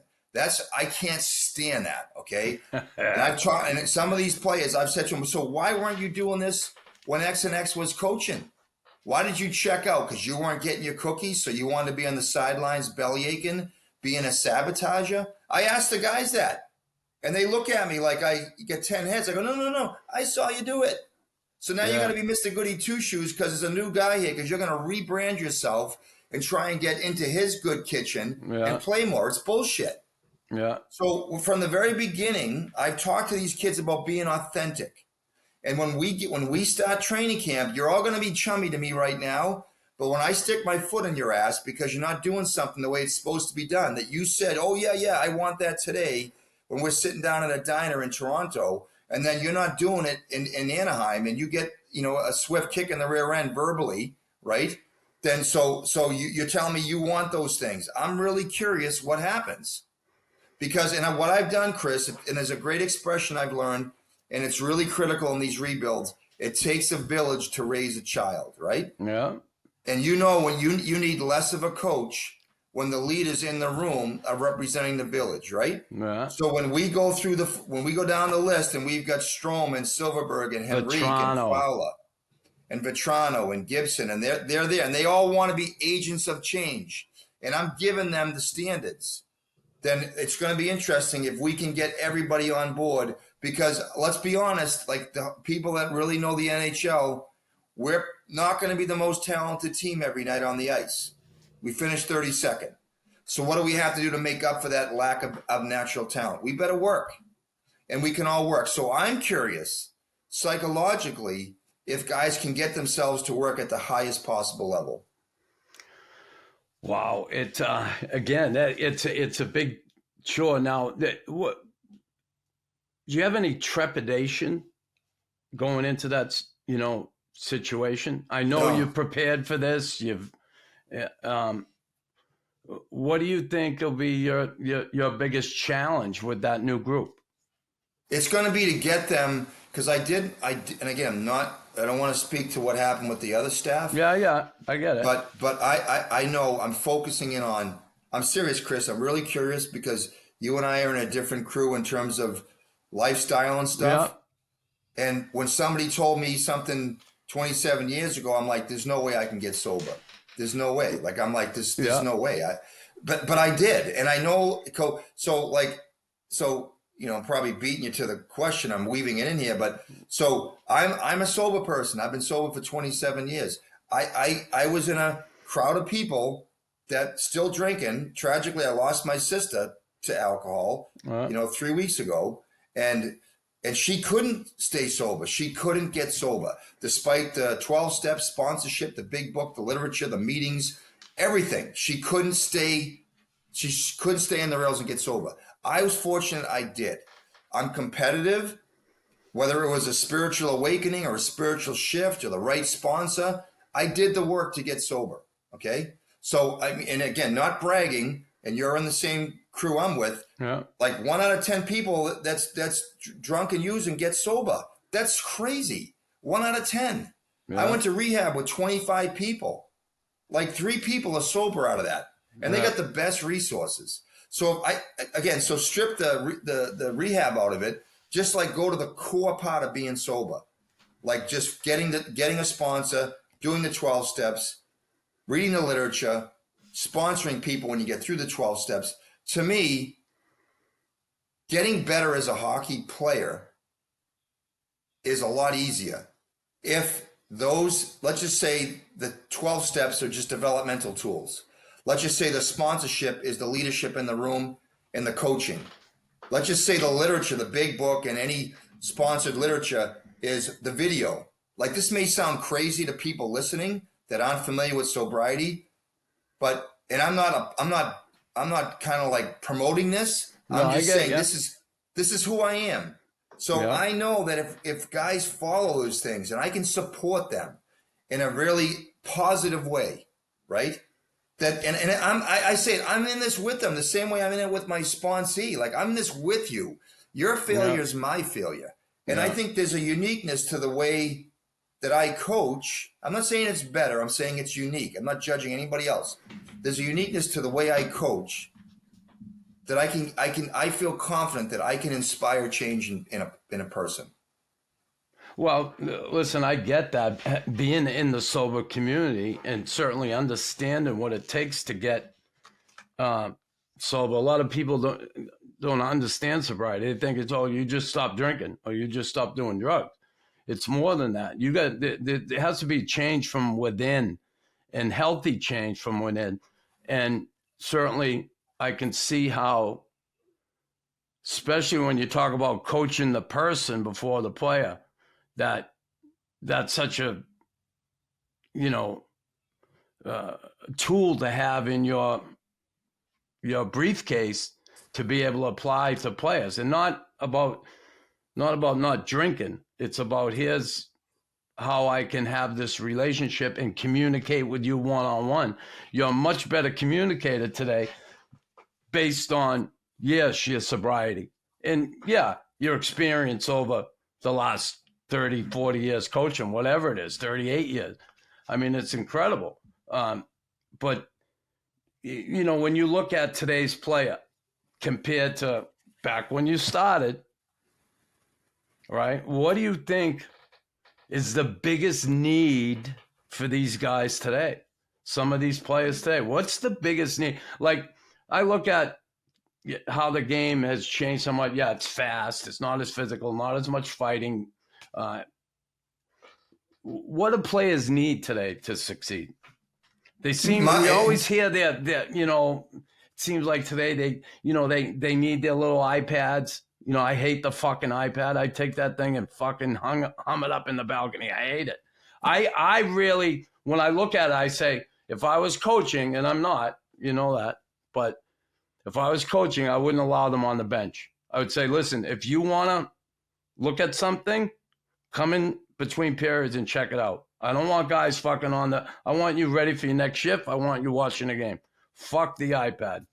I can't stand that. Okay. And I've talked, and some of these players I've said to them, so why weren't you doing this when X and X was coaching? Why did you check out? Because you weren't getting your cookies, so you wanted to be on the sidelines belly aching, being a sabotager? I asked the guys that, and they look at me like I get 10 heads. I go, no, I saw you do it. So now you're going to be Mr. Goody Two-Shoes because there's a new guy here because you're going to rebrand yourself and try and get into his good kitchen and play more. It's bullshit. Yeah. So from the very beginning, I've talked to these kids about being authentic. And when we start training camp, you're all going to be chummy to me right now. But when I stick my foot in your ass because you're not doing something the way it's supposed to be done, that you said, oh, yeah, I want that today, when we're sitting down at a diner in Toronto, and then you're not doing it in Anaheim, and you get, a swift kick in the rear end verbally, right? Then so you're telling me you want those things. I'm really curious what happens. Because, and what I've done, Chris, and there's a great expression I've learned, and it's really critical in these rebuilds. It takes a village to raise a child, right? Yeah. And when you need less of a coach when the leaders in the room are representing the village, right? Yeah. So when we go down the list and we've got Strom and Silverberg and Henrique and Vetrano. Fowler and Vetrano and Gibson, and they're there, and they all want to be agents of change, and I'm giving them the standards. Then it's going to be interesting if we can get everybody on board, because let's be honest, like the people that really know the NHL, we're not going to be the most talented team every night on the ice. We finished 32nd. So what do we have to do to make up for that lack of natural talent? We better work, and we can all work. So I'm curious, psychologically, if guys can get themselves to work at the highest possible level. Wow. It's a big chore. Now, do you have any trepidation going into that, situation? I know No. you've prepared for this. What do you think will be your biggest challenge with that new group? It's going to be to get them, because I did, and again, I don't want to speak to what happened with the other staff. Yeah, I get it. But I know I'm focusing in on, I'm serious, Chris. I'm really curious, because you and I are in a different crew in terms of lifestyle and stuff. Yeah. And when somebody told me something 27 years ago, I'm like, there's no way I can get sober. There's no way. Like, I'm like, there's no way. But I did. And I know, I'm probably beating you to the question. I'm weaving it in here. But so I'm a sober person. I've been sober for 27 years. I was in a crowd of people that still drinking. Tragically, I lost my sister to alcohol, 3 weeks ago. And she couldn't stay sober. She couldn't get sober, despite the 12-step sponsorship, the big book, the literature, the meetings, everything. She couldn't stay on the rails and get sober. I was fortunate I did. I'm competitive, whether it was a spiritual awakening or a spiritual shift or the right sponsor. I did the work to get sober, okay? So, and again, not bragging, and you're in the same crew I'm with. Yeah. Like 1 out of 10 people that's drunk and using get sober. That's crazy. 1 out of 10. Yeah. I went to rehab with 25 people. Like 3 people are sober out of that, and they got the best resources. So so strip the rehab out of it. Just like go to the core part of being sober, like just getting a sponsor, doing the 12 steps, reading the literature, sponsoring people when you get through the 12 steps. To me, getting better as a hockey player is a lot easier if those, let's just say the 12 steps are just developmental tools. Let's just say the sponsorship is the leadership in the room and the coaching. Let's just say the literature, the big book, and any sponsored literature is the video. Like, this may sound crazy to people listening that aren't familiar with sobriety, and I'm not kind of like promoting this. I'm just saying this is who I am. So I know that if guys follow those things, and I can support them in a really positive way, right? That and I say it, I'm in this with them the same way I'm in it with my sponsee. Like, I'm in this with you. Your failure is my failure. And I think there's a uniqueness to the way that I coach. I'm not saying it's better. I'm saying it's unique. I'm not judging anybody else. There's a uniqueness to the way I coach that I feel confident that I can inspire change in a person. Well, listen, I get that, being in the sober community and certainly understanding what it takes to get sober. A lot of people don't understand sobriety. They think it's, you just stop drinking or you just stop doing drugs. It's more than that. There has to be change from within, and healthy change from within. And certainly I can see how, especially when you talk about coaching the person before the player, that's such a tool to have in your briefcase to be able to apply to players, and not about not drinking. It's about, here's how I can have this relationship and communicate with you one-on-one. You're a much better communicator today based on, your sobriety and your experience over the last 30, 40 years coaching, whatever it is, 38 years. I mean, it's incredible. But you know, when you look at today's player compared to back when you started, right? What do you think is the biggest need for these guys today? Some of these players today, what's the biggest need? Like, I look at how the game has changed so much. Yeah, it's fast. It's not as physical, not as much fighting. What do players need today to succeed? They seem, we always hear that, you know, it seems like today they need their little iPads. You know, I hate the fucking iPad. I take that thing and fucking hum it up in the balcony. I hate it. I really, when I look at it, I say, if I was coaching, and I'm not, you know that, but if I was coaching, I wouldn't allow them on the bench. I would say, listen, if you want to look at something, come in between periods and check it out. I don't want guys fucking on the, I want you ready for your next shift. I want you watching the game. Fuck the iPad.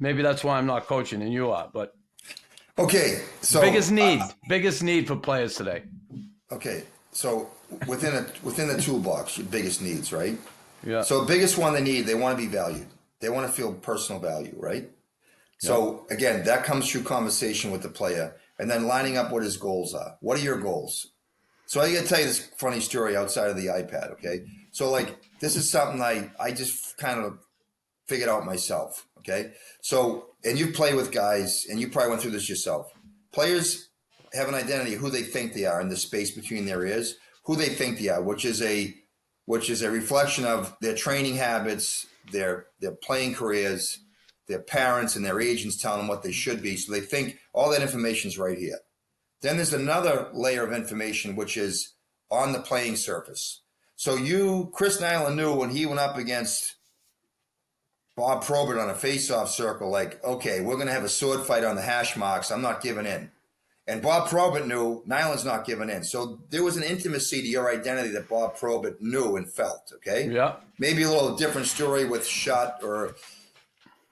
Maybe that's why I'm not coaching and you are, but. Okay, so. Biggest need for players today. Okay, so within the toolbox, your biggest needs, right? Yeah. So biggest one they want to be valued. They want to feel personal value, right? So again, that comes through conversation with the player and then lining up what his goals are. What are your goals? So I got to tell you this funny story outside of the iPad, okay? So like, this is something I just kind of figured out myself, okay? So, and you play with guys, and you probably went through this yourself. Players have an identity of who they think they are in the space between their ears, who they think they are, which is a reflection of their training habits, their playing careers, their parents and their agents telling them what they should be. So they think all that information is right here. Then there's another layer of information, which is on the playing surface. So Chris Nyland knew when he went up against Bob Probert on a face-off circle, like, okay, we're going to have a sword fight on the hash marks. I'm not giving in. And Bob Probert knew Nyland's not giving in. So there was an intimacy to your identity that Bob Probert knew and felt, okay? Yeah. Maybe a little different story with Shutt or,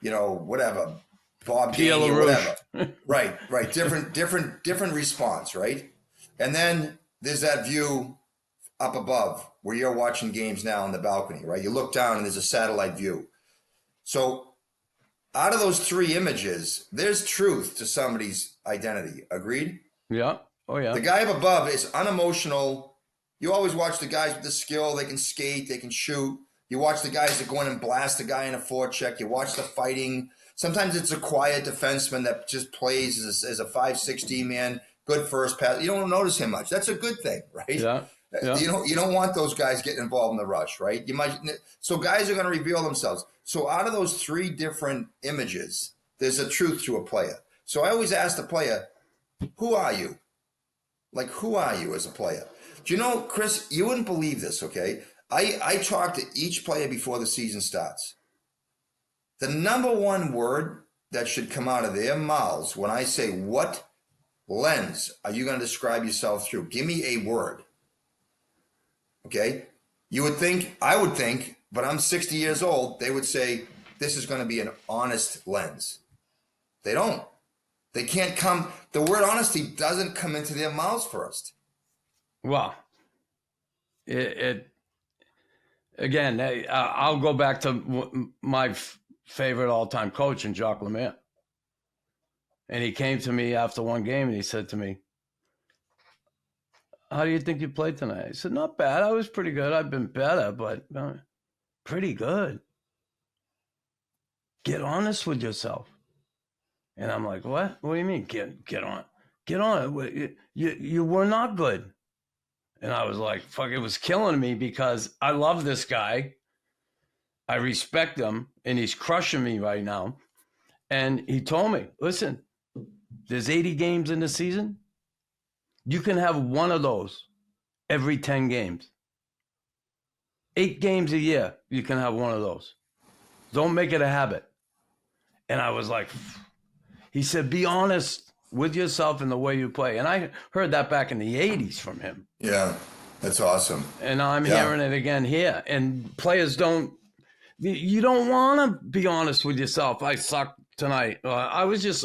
you know, whatever. Bob Gainey or whatever. Right. Different response, right? And then there's that view up above where you're watching games now on the balcony, right? You look down and there's a satellite view. So out of those three images, there's truth to somebody's identity. Agreed? Yeah. Oh, yeah. The guy up above is unemotional. You always watch the guys with the skill. They can skate. They can shoot. You watch the guys that go in and blast a guy in a forecheck. You watch the fighting. Sometimes it's a quiet defenseman that just plays as a 5'16" man, good first pass. You don't notice him much. That's a good thing, right? Yeah. Yeah. You don't want those guys getting involved in the rush, right? So guys are going to reveal themselves. So out of those three different images, there's a truth to a player. So I always ask the player, who are you? Like, who are you as a player? Do you know, Chris, you wouldn't believe this, okay? I talk to each player before the season starts. The number one word that should come out of their mouths when I say, what lens are you going to describe yourself through? Give me a word. Okay? I would think, but I'm 60 years old, they would say, this is going to be an honest lens. They don't. They can't come, the word honesty doesn't come into their mouths first. Well, again, I'll go back to my favorite all-time coach in Jacques Lemaire. And he came to me after one game and he said to me, how do you think you played tonight? I said, not bad. I was pretty good. I've been better, but pretty good. Get honest with yourself. And I'm like, what? What do you mean? Get on. Get on. You were not good. And I was like, fuck, it was killing me because I love this guy. I respect him, and he's crushing me right now. And he told me, listen, there's 80 games in the season. You can have one of those every 10 games. 8 games a year, you can have one of those. Don't make it a habit. And I was like, he said, be honest with yourself in the way you play. And I heard that back in the 80s from him. Yeah, that's awesome. And I'm hearing it again here. And players you don't want to be honest with yourself. I sucked tonight. I was just,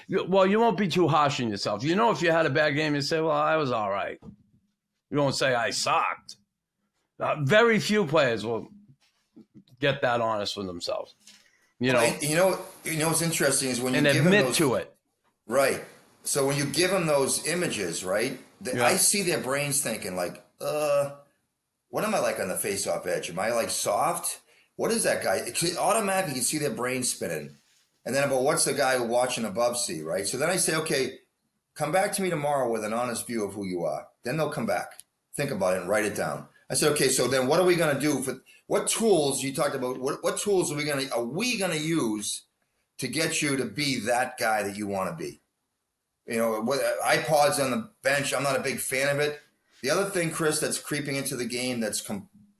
well, you won't be too harsh on yourself. You know, if you had a bad game, you say, well, I was all right. You don't say I sucked. Very few players will get that honest with themselves. Well, you know what's interesting is when you and give admit them those, to it. right. So when you give them those images, right, Yeah. I see their brains thinking like, what am I like on the face-off edge? Am I like soft? What is that guy? Automatically, you see their brains spinning. And then about what's the guy watching above see, right? So then I say, okay, come back to me tomorrow with an honest view of who you are. Then they'll come back, think about it, and write it down. I said, okay, so then what are we going to do? What tools you talked about? What tools are we going to use to get you to be that guy that you want to be? You know, iPods on the bench. I'm not a big fan of it. The other thing, Chris, that's creeping into the game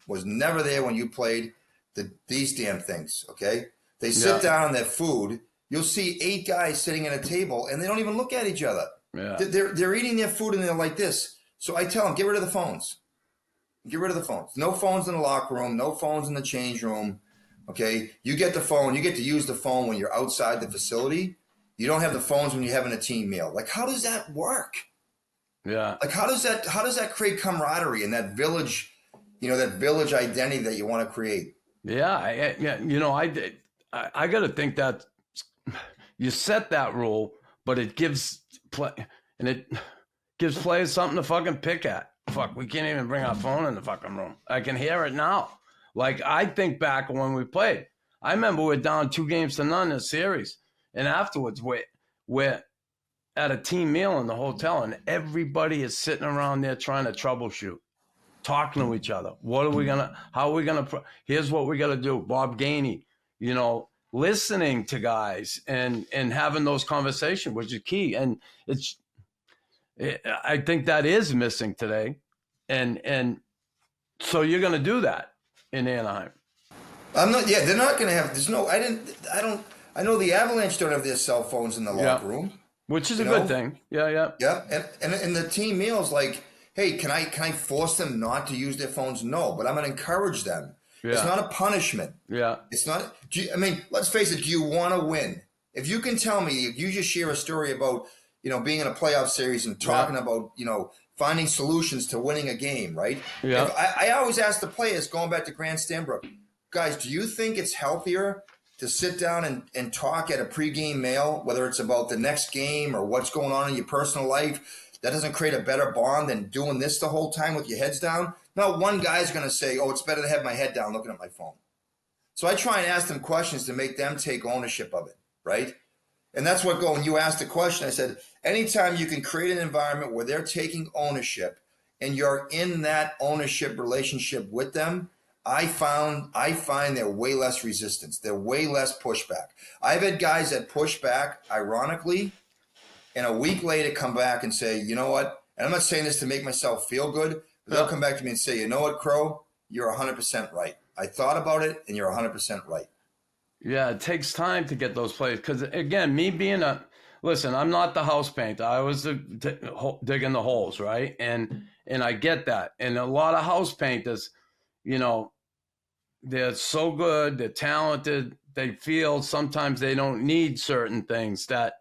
was never there when you played. These damn things. Okay, they sit down on their food. You'll see 8 guys sitting at a table, and they don't even look at each other. Yeah. They're eating their food, and they're like this. So I tell them, get rid of the phones. Get rid of the phones. No phones in the locker room. No phones in the change room. Okay, you get the phone. You get to use the phone when you're outside the facility. You don't have the phones when you're having a team meal. Like, how does that work? Yeah. Like, how does that create camaraderie and that village, that village identity that you want to create? Yeah. I got to think that you set that rule, but it gives players something to fucking pick at. Fuck, we can't even bring our phone in the fucking room. I can hear it now. Like, I think back when we played. I remember we're down 2-0 in a series. And afterwards, we're at a team meal in the hotel, and everybody is sitting around there trying to troubleshoot, talking to each other. How are we going to, here's what we got to do. Bob Gainey, listening to guys and having those conversations, which is key. And I think that is missing today. And so you're going to do that in Anaheim. I'm not, yeah, they're not going to have, I know the Avalanche don't have their cell phones in the locker room. Which is a good thing. Yeah. Yeah. And the team meals, like, hey, can I force them not to use their phones? No, but I'm going to encourage them. Yeah. It's not a punishment. Yeah. It's not, let's face it, do you want to win? If you can tell me, if you just share a story about, being in a playoff series and talking about, finding solutions to winning a game, right? Yeah. I always ask the players, going back to Grant Stanbrook, guys, do you think it's healthier to sit down and talk at a pregame meal, whether it's about the next game or what's going on in your personal life? That doesn't create a better bond than doing this the whole time with your heads down? No, one guy's going to say, oh, it's better to have my head down looking at my phone. So I try and ask them questions to make them take ownership of it, right? And that's what when you asked the question, I said, anytime you can create an environment where they're taking ownership and you're in that ownership relationship with them, I find they're way less resistance. They're way less pushback. I've had guys that push back, ironically, and a week later come back and say, you know what? And I'm not saying this to make myself feel good, but they'll come back to me and say, you know what, Crow? You're 100% right. I thought about it, and you're 100% right. Yeah, it takes time to get those plays. Because, again, me being listen, I'm not the house painter. I was digging the holes, right? And I get that. And a lot of house painters, they're so good, they're talented, they feel sometimes they don't need certain things that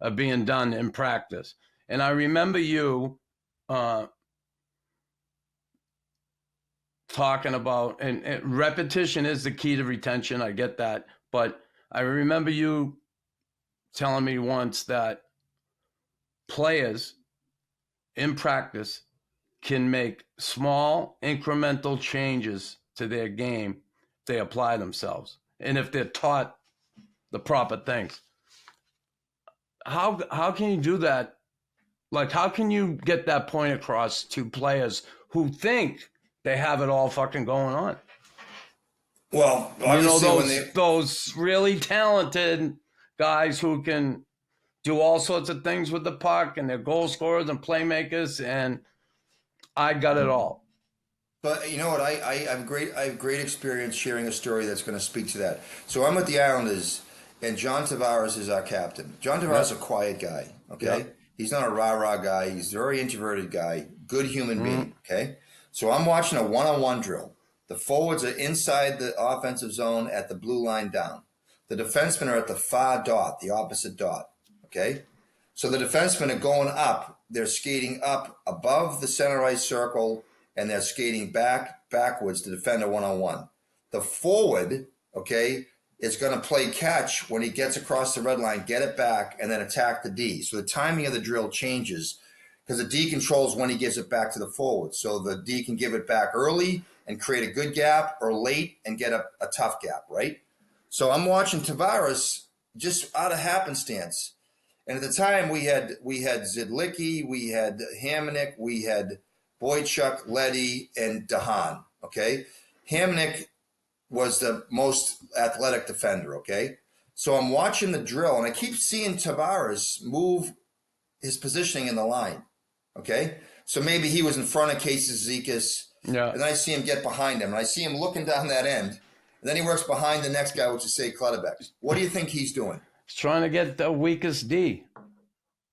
are being done in practice. And I remember you talking about, and repetition is the key to retention, I get that, but I remember you telling me once that players in practice can make small incremental changes to their game if they apply themselves and if they're taught the proper things. How can you do that? Like, how can you get that point across to players who think they have it all fucking going on? Well, those really talented guys who can do all sorts of things with the puck, and they're goal scorers and playmakers, and I got it all. But you know what? I have great experience sharing a story that's going to speak to that. So I'm with the Islanders, and John Tavares is our captain. John Tavares is a quiet guy, okay? Yep. He's not a rah-rah guy. He's a very introverted guy, good human being, okay? So I'm watching a one-on-one drill. The forwards are inside the offensive zone at the blue line down. The defensemen are at the far dot, the opposite dot, okay? So the defensemen are going up. They're skating up above the center ice circle, and they're skating backwards to defend a one-on-one. The forward, okay, is going to play catch when he gets across the red line, get it back, and then attack the D. So the timing of the drill changes because the D controls when he gives it back to the forward. So the D can give it back early and create a good gap, or late and get a tough gap, right? So I'm watching Tavares just out of happenstance. And at the time, we had Zidlicki, we had Hamonic, we had Boychuk, Leddy, and Dahan, okay? Hamonic was the most athletic defender, okay? So I'm watching the drill, and I keep seeing Tavares move his positioning in the line, okay? So maybe he was in front of Casey Zizekas, and then I see him get behind him, and I see him looking down that end, and then he works behind the next guy, which is, say, Clutterbeck. What do you think he's doing? He's trying to get the weakest D.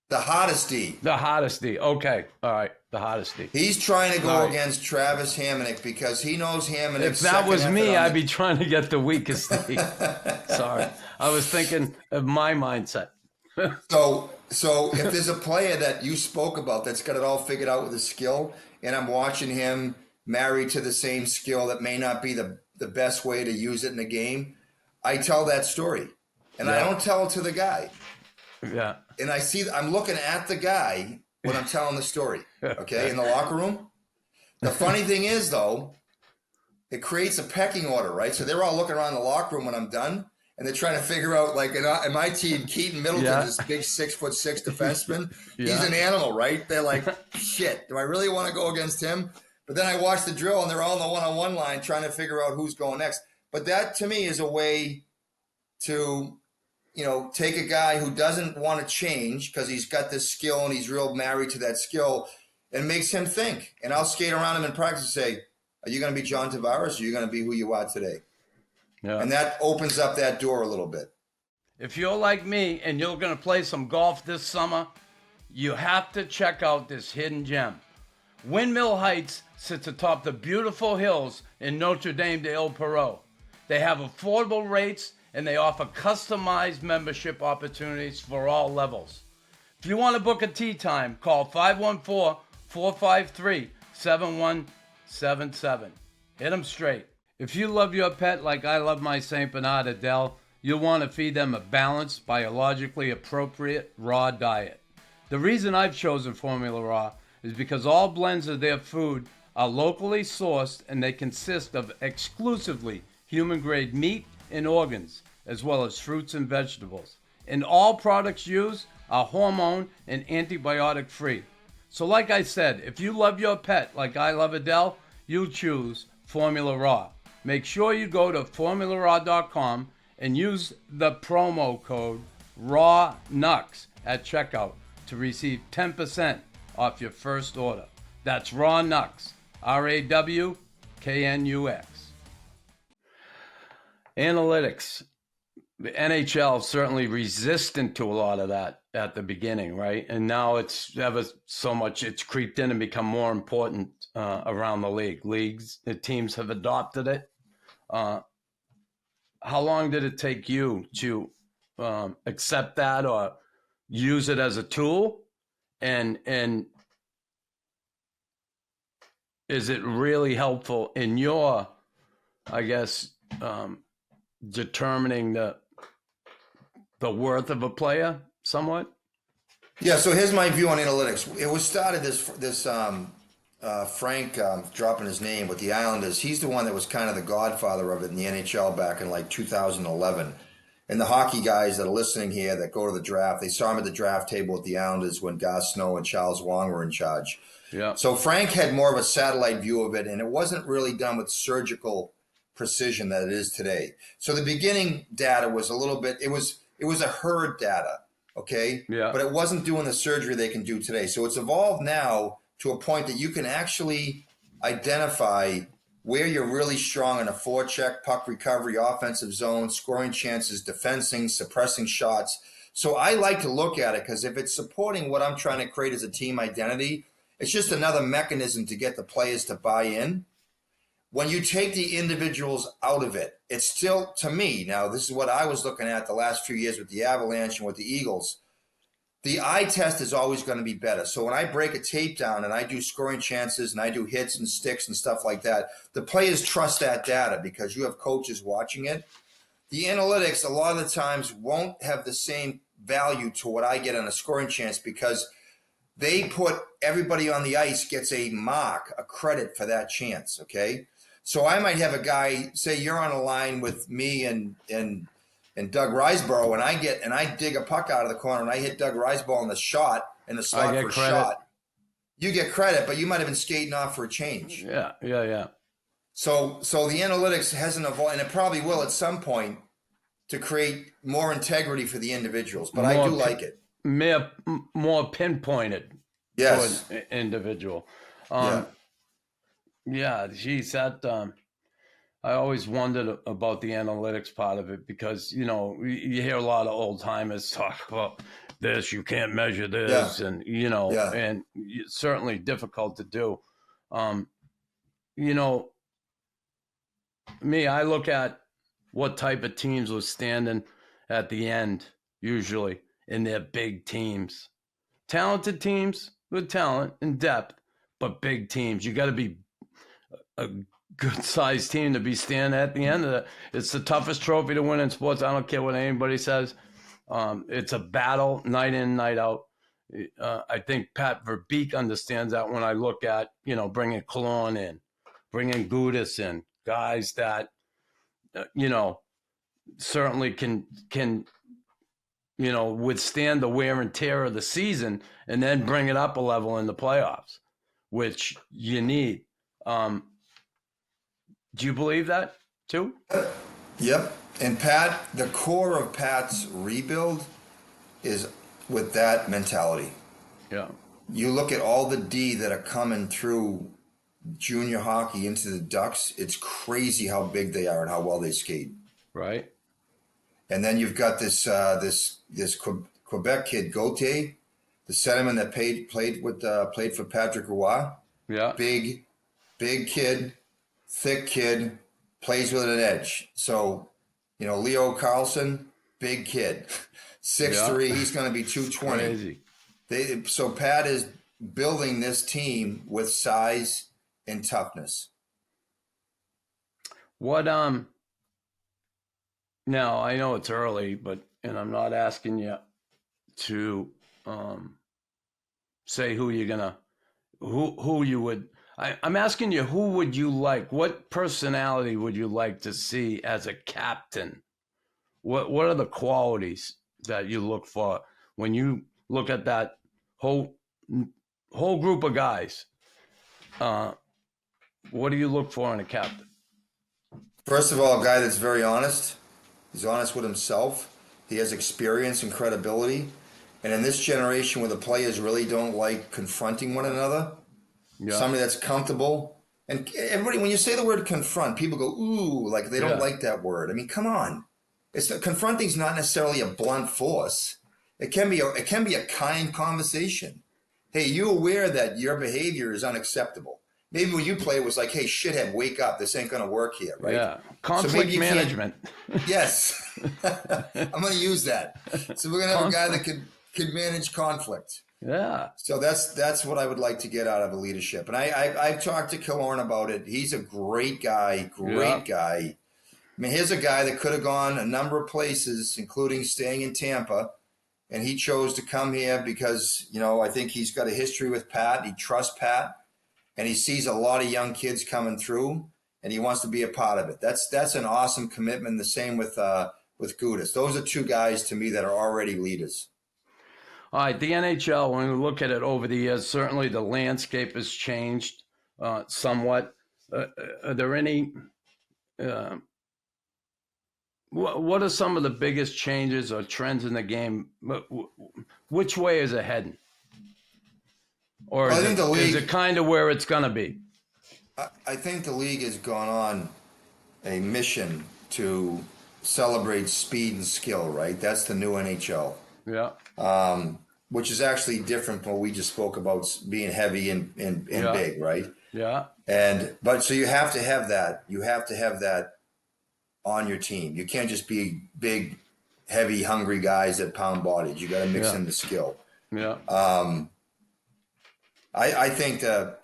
The hottest D. The hottest D. Okay. All right. The hottest D. He's trying to go against Travis Hamonic because he knows Hamonic. If that was me, I'd be trying to get the weakest D. Sorry. I was thinking of my mindset. So if there's a player that you spoke about that's got it all figured out with his skill, and I'm watching him married to the same skill that may not be the best way to use it in a game, I tell that story. And I don't tell it to the guy. Yeah. And I'm looking at the guy when I'm telling the story, okay, in the locker room. The funny thing is, though, it creates a pecking order, right? So they're all looking around the locker room when I'm done, and they're trying to figure out, like, in my team, Keaton Middleton, this big 6'6" defenseman, he's an animal, right? They're like, shit, do I really want to go against him? But then I watch the drill, and they're all in the one-on-one line trying to figure out who's going next. But that, to me, is a way to take a guy who doesn't want to change because he's got this skill and he's real married to that skill, and makes him think. And I'll skate around him in practice and say, are you going to be John Tavares, or are you going to be who you are today? Yeah. And that opens up that door a little bit. If you're like me and you're going to play some golf this summer, you have to check out this hidden gem. Windmill Heights sits atop the beautiful hills in Notre Dame de El Perot. They have affordable rates, and they offer customized membership opportunities for all levels. If you want to book a tee time, call 514-453-7177. Hit them straight. If you love your pet like I love my St. Bernard Adele, you'll want to feed them a balanced, biologically appropriate raw diet. The reason I've chosen Formula Raw is because all blends of their food are locally sourced, and they consist of exclusively human-grade meat and organs, as well as fruits and vegetables. And all products used are hormone and antibiotic free. So like I said, if you love your pet like I love Adele, you'll choose Formula Raw. Make sure you go to formularaw.com and use the promo code RawKnux at checkout to receive 10% off your first order. That's RawKnux, RAWKNUX. Analytics. The NHL certainly resistant to a lot of that at the beginning, right? And now it's ever so much, it's creeped in and become more important around the league. The teams have adopted it. How long did it take you to accept that or use it as a tool? And is it really helpful in your, I guess, determining the worth of a player somewhat? Yeah, so here's my view on analytics. It was started this Frank, dropping his name, with the Islanders. He's the one that was kind of the godfather of it in the NHL back in like 2011. And the hockey guys that are listening here that go to the draft, they saw him at the draft table with the Islanders when Gus Snow and Charles Wong were in charge. Yeah. So Frank had more of a satellite view of it, and it wasn't really done with surgical precision that it is today. So the beginning data was a little bit, it was a herd data, okay? Yeah. But it wasn't doing the surgery they can do today. So it's evolved now to a point that you can actually identify where you're really strong in a forecheck, puck recovery, offensive zone, scoring chances, defensing, suppressing shots. So I like to look at it because if it's supporting what I'm trying to create as a team identity, it's just another mechanism to get the players to buy in. When you take the individuals out of it, it's still, to me, now this is what I was looking at the last few years with the Avalanche and with the Eagles. the eye test is always going to be better. So when I break a tape down and I do scoring chances and I do hits and sticks and stuff like that, the players trust that data because you have coaches watching it. The analytics a lot of the times won't have the same value to what I get on a scoring chance because they put everybody on the ice gets a mark, a credit for that chance, okay? So I might have a guy, say you're on a line with me and Doug Riseborough, and I dig a puck out of the corner and I hit Doug Riseborough in the shot in the slot for a shot. You get credit, but you might have been skating off for a change. Yeah. So the analytics hasn't evolved, and it probably will at some point to create more integrity for the individuals. But I do like it. More pinpointed. Yes. To an individual. Yeah. Geez, that I always wondered about the analytics part of it because you hear a lot of old timers talk about this. You can't measure this, and and it's certainly difficult to do. Me, I look at what type of teams was standing at the end, usually in their big teams. Talented teams with talent and depth, but big teams. You got to be a good-sized team to be standing at the end of it. It's the toughest trophy to win in sports. I don't care what anybody says. It's a battle night in, night out. I think Pat Verbeek understands that when I look at, bringing Cologne in, bringing Gudis in, guys that, certainly can withstand the wear and tear of the season and then bring it up a level in the playoffs, which you need. Do you believe that too? Yep. And Pat, the core of Pat's rebuild is with that mentality. Yeah. You look at all the D that are coming through junior hockey into the Ducks. It's crazy how big they are and how well they skate. Right. And then you've got this Quebec kid, Gauthier, the centerman that played for Patrick Roy. Yeah. Big kid, thick kid, plays with an edge. So, Leo Carlson, big kid, 6'3", he's going to be 220. Crazy. So Pat is building this team with size and toughness. What now I know it's early, and I'm not asking you to say who you're gonna who you would. I'm asking you, who would you like? What personality would you like to see as a captain? What are the qualities that you look for when you look at that whole group of guys? What do you look for in a captain? First of all, a guy that's very honest. He's honest with himself. He has experience and credibility. And in this generation where the players really don't like confronting one another, somebody that's comfortable. And everybody, when you say the word confront, people go, ooh, like they don't like that word. I mean, come on. Confronting is not necessarily a blunt force. It can be a kind conversation. Hey, you aware that your behavior is unacceptable? Maybe when you play, it was like, hey, shithead, wake up. This ain't going to work here, right? Yeah. Conflict management. Yes. I'm going to use that. So we're going to have a guy that could manage conflict. Yeah. So that's what I would like to get out of a leadership. And I've talked to Killorn about it. He's a great guy, guy. I mean, here's a guy that could have gone a number of places, including staying in Tampa. And he chose to come here because, I think he's got a history with Pat. He trusts Pat. And he sees a lot of young kids coming through, and he wants to be a part of it. That's an awesome commitment. The same with Gudis. Those are two guys to me that are already leaders. All right, the NHL, when we look at it over the years, certainly the landscape has changed somewhat. Are there any what are some of the biggest changes or trends in the game? Which way is it heading? Or is it kind of where it's going to be? I think the league has gone on a mission to celebrate speed and skill, right? That's the new NHL. Yeah. Which is actually different from what we just spoke about being heavy and big, right? Yeah. But so you have to have that. You have to have that on your team. You can't just be big, heavy, hungry guys that pound bodies. You got to mix in the skill. Yeah. I think the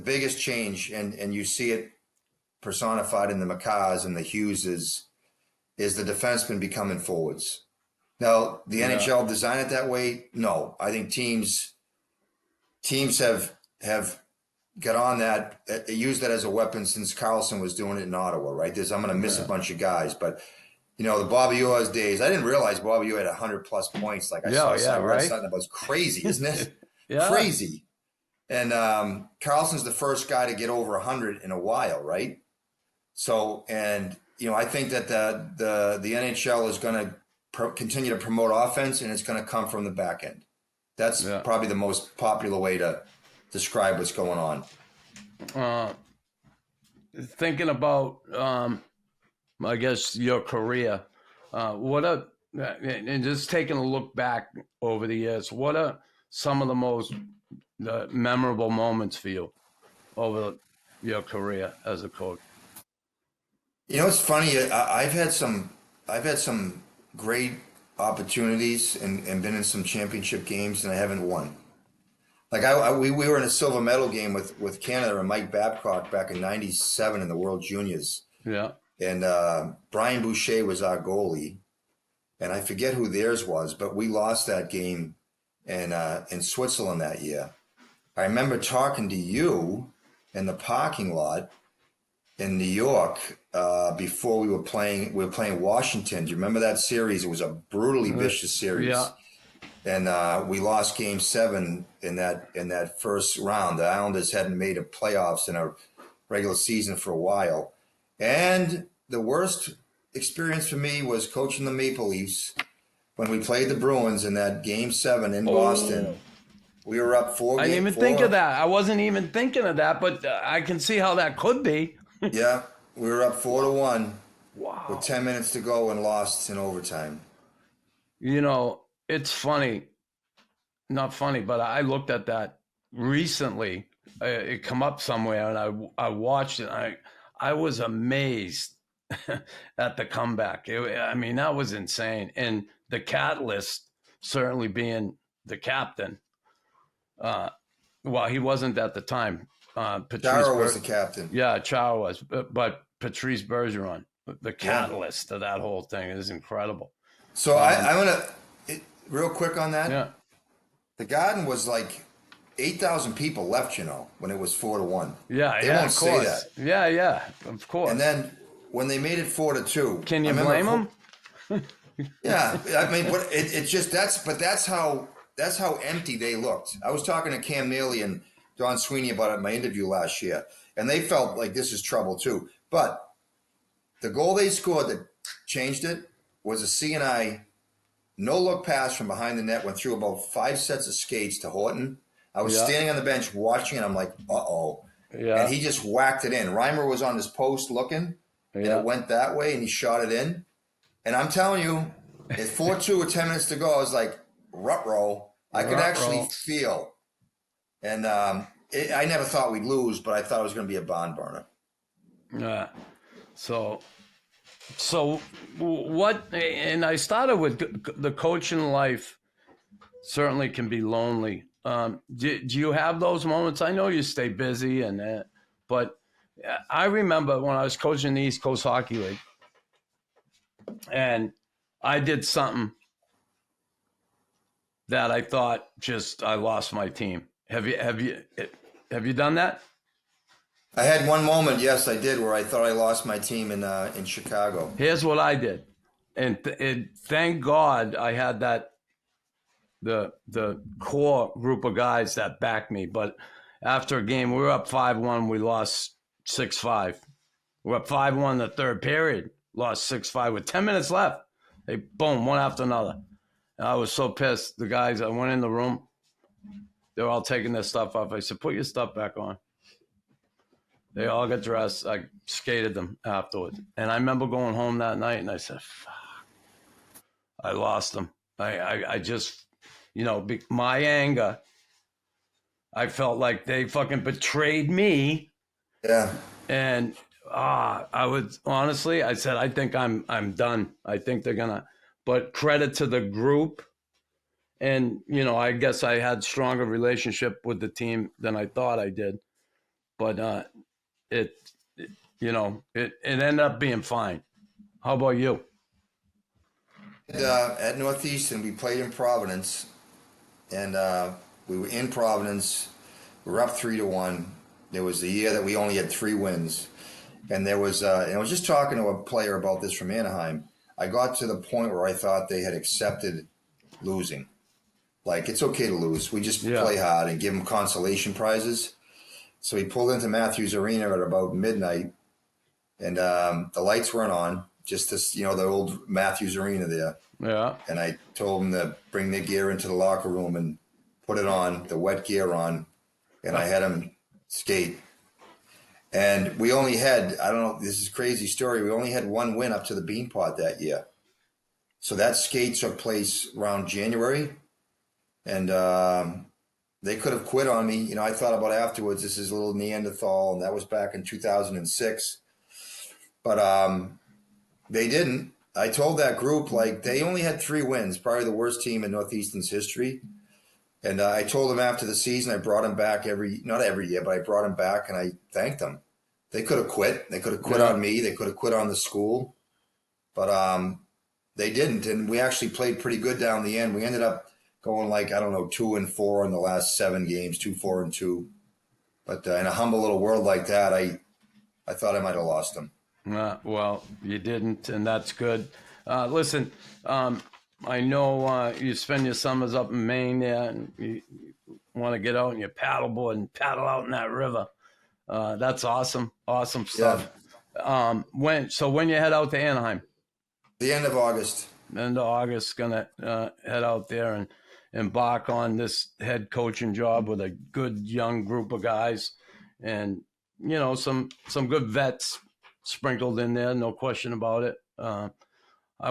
biggest change, and you see it personified in the McCars and the Hugheses, is the defensemen becoming forwards. Now, the NHL designed it that way? No. I think teams have got on that, used that as a weapon since Carlson was doing it in Ottawa, right? I'm going to miss a bunch of guys, but the Bobby Orr's days, I didn't realize Bobby Orr had 100+ points. Like I saw something that was crazy, isn't it? Yeah. Crazy. And Carlson's the first guy to get over 100 in a while, right? So, and I think that the NHL is going to continue to promote offense, and it's going to come from the back end. That's probably the most popular way to describe what's going on. Thinking about, I guess, your career, and just taking a look back over the years, what are some of the most memorable moments for you over your career as a coach? It's funny. I've had some great opportunities and been in some championship games, and I haven't won. Like we were in a silver medal game with Canada and Mike Babcock back in '97 in the World Juniors. Yeah. And Brian Boucher was our goalie, and I forget who theirs was, but we lost that game in Switzerland that year. I remember talking to you in the parking lot in New York before we were playing Washington. Do you remember that series? It was a brutally vicious series. Yeah. And we lost Game 7 in that first round. The Islanders hadn't made a playoffs in a regular season for a while. And the worst experience for me was coaching the Maple Leafs when we played the Bruins in that Game 7 in Boston. We were up 4 games. I didn't even think of that. I wasn't even thinking of that, but I can see how that could be. Yeah, we were up 4-1 Wow. with 10 minutes to go and lost in overtime. It's funny. Not funny, but I looked at that recently. It come up somewhere, and I watched it. I was amazed at the comeback. That was insane. And the catalyst certainly being the captain. Well, he wasn't at the time. Chara was the captain. Yeah, Chara was. But Patrice Bergeron, the catalyst of that whole thing, is incredible. So I'm going to, real quick on that. Yeah. The Garden was like 8,000 people left, when it was 4-1. Yeah, they won't of course. say that. Yeah, of course. And then when they made it 4-2, can you blame them? Yeah, but it's just that's how empty they looked. I was talking to Cam Neely and Don Sweeney about it in my interview last year, and they felt like this is trouble too. But the goal they scored that changed it was a C&I no-look pass from behind the net, went through about 5 sets of skates to Horton. I was standing on the bench watching, and I'm like, uh-oh. Yeah. And he just whacked it in. Reimer was on his post looking, and it went that way, and he shot it in. And I'm telling you, at 4-2 with 10 minutes to go, I was like, ruh-roh. I could actually feel. And I never thought we'd lose, but I thought it was going to be a barn burner. Yeah. So what, and I started with the coaching life certainly can be lonely. Do you have those moments? I know you stay busy but I remember when I was coaching the East Coast Hockey League and I did something that I thought I lost my team. Have you done that? I had one moment, yes, I did, where I thought I lost my team in Chicago. Here's what I did, and thank God I had the core group of guys that backed me. But after a game, we were up 5-1, we lost 6-5. We were up 5-1 in the third period, lost 6-5 with 10 minutes left. They boom, one after another. And I was so pissed. The guys, I went in the room, they were all taking their stuff off. I said, put your stuff back on. They all got dressed. I skated them afterwards. And I remember going home that night and I said, fuck, I lost them. I just, my anger, I felt like they fucking betrayed me. Yeah. And I would, honestly, I said, I think I'm done. I think they're going to, but credit to the group and I guess I had stronger relationship with the team than I thought I did, but it it ended up being fine. How about you? At Northeastern, we played in Providence, and we were in Providence. We were up 3-1. There was the year that we only had 3 wins, and there was. And I was just talking to a player about this from Anaheim. I got to the point where I thought they had accepted losing. Like, it's okay to lose. We just play hard and give them consolation prizes. So we pulled into Matthews Arena at about midnight, and the lights weren't on. Just this, the old Matthews Arena there. Yeah. And I told them to bring their gear into the locker room and put it on, the wet gear on, and I had them skate. And we only had, I don't know, this is a crazy story, we only had 1 win up to the Beanpot that year. So that skate took place around January, and they could have quit on me. I thought about afterwards, this is a little Neanderthal, and that was back in 2006. But they didn't. I told that group, like, they only had 3 wins, probably the worst team in Northeastern's history. And I told them after the season, I brought them back not every year, but I brought them back and I thanked them. They could have quit. They could have quit on me. They could have quit on the school. But they didn't. And we actually played pretty good down the end. We ended up going 2-4 in the last 7 games, 2-4-2. But in a humble little world like that, I thought I might have lost them. Well, you didn't, and that's good. Listen, I know you spend your summers up in Maine there, and you want to get out and you paddleboard and paddle out in that river. That's awesome. Awesome stuff. Yeah. When you head out to Anaheim? The end of August. End of August, gonna head out there and embark on this head coaching job with a good young group of guys, and some good vets sprinkled in there, no question about it. I'm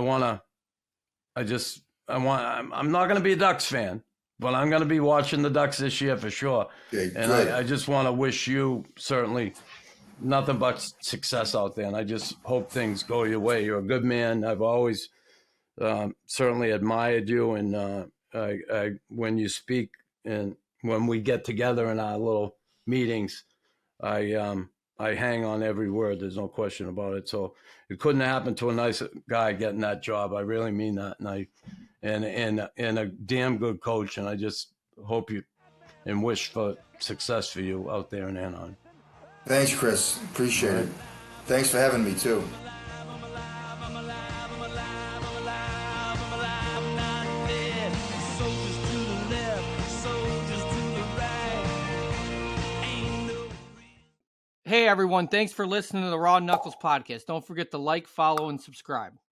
not going to be a Ducks fan, but I'm going to be watching the Ducks this year for sure. Okay, and I just want to wish you certainly nothing but success out there. And I just hope things go your way. You're a good man. I've always certainly admired you. And when you speak and when we get together in our little meetings, I hang on every word. There's no question about it. So it couldn't happen to a nice guy getting that job. I really mean that. And a damn good coach. And I just hope you and wish for success for you out there in Anaheim. Thanks, Chris. Appreciate it. Thanks for having me too. Hey everyone, thanks for listening to the Raw Knuckles podcast. Don't forget to like, follow, and subscribe.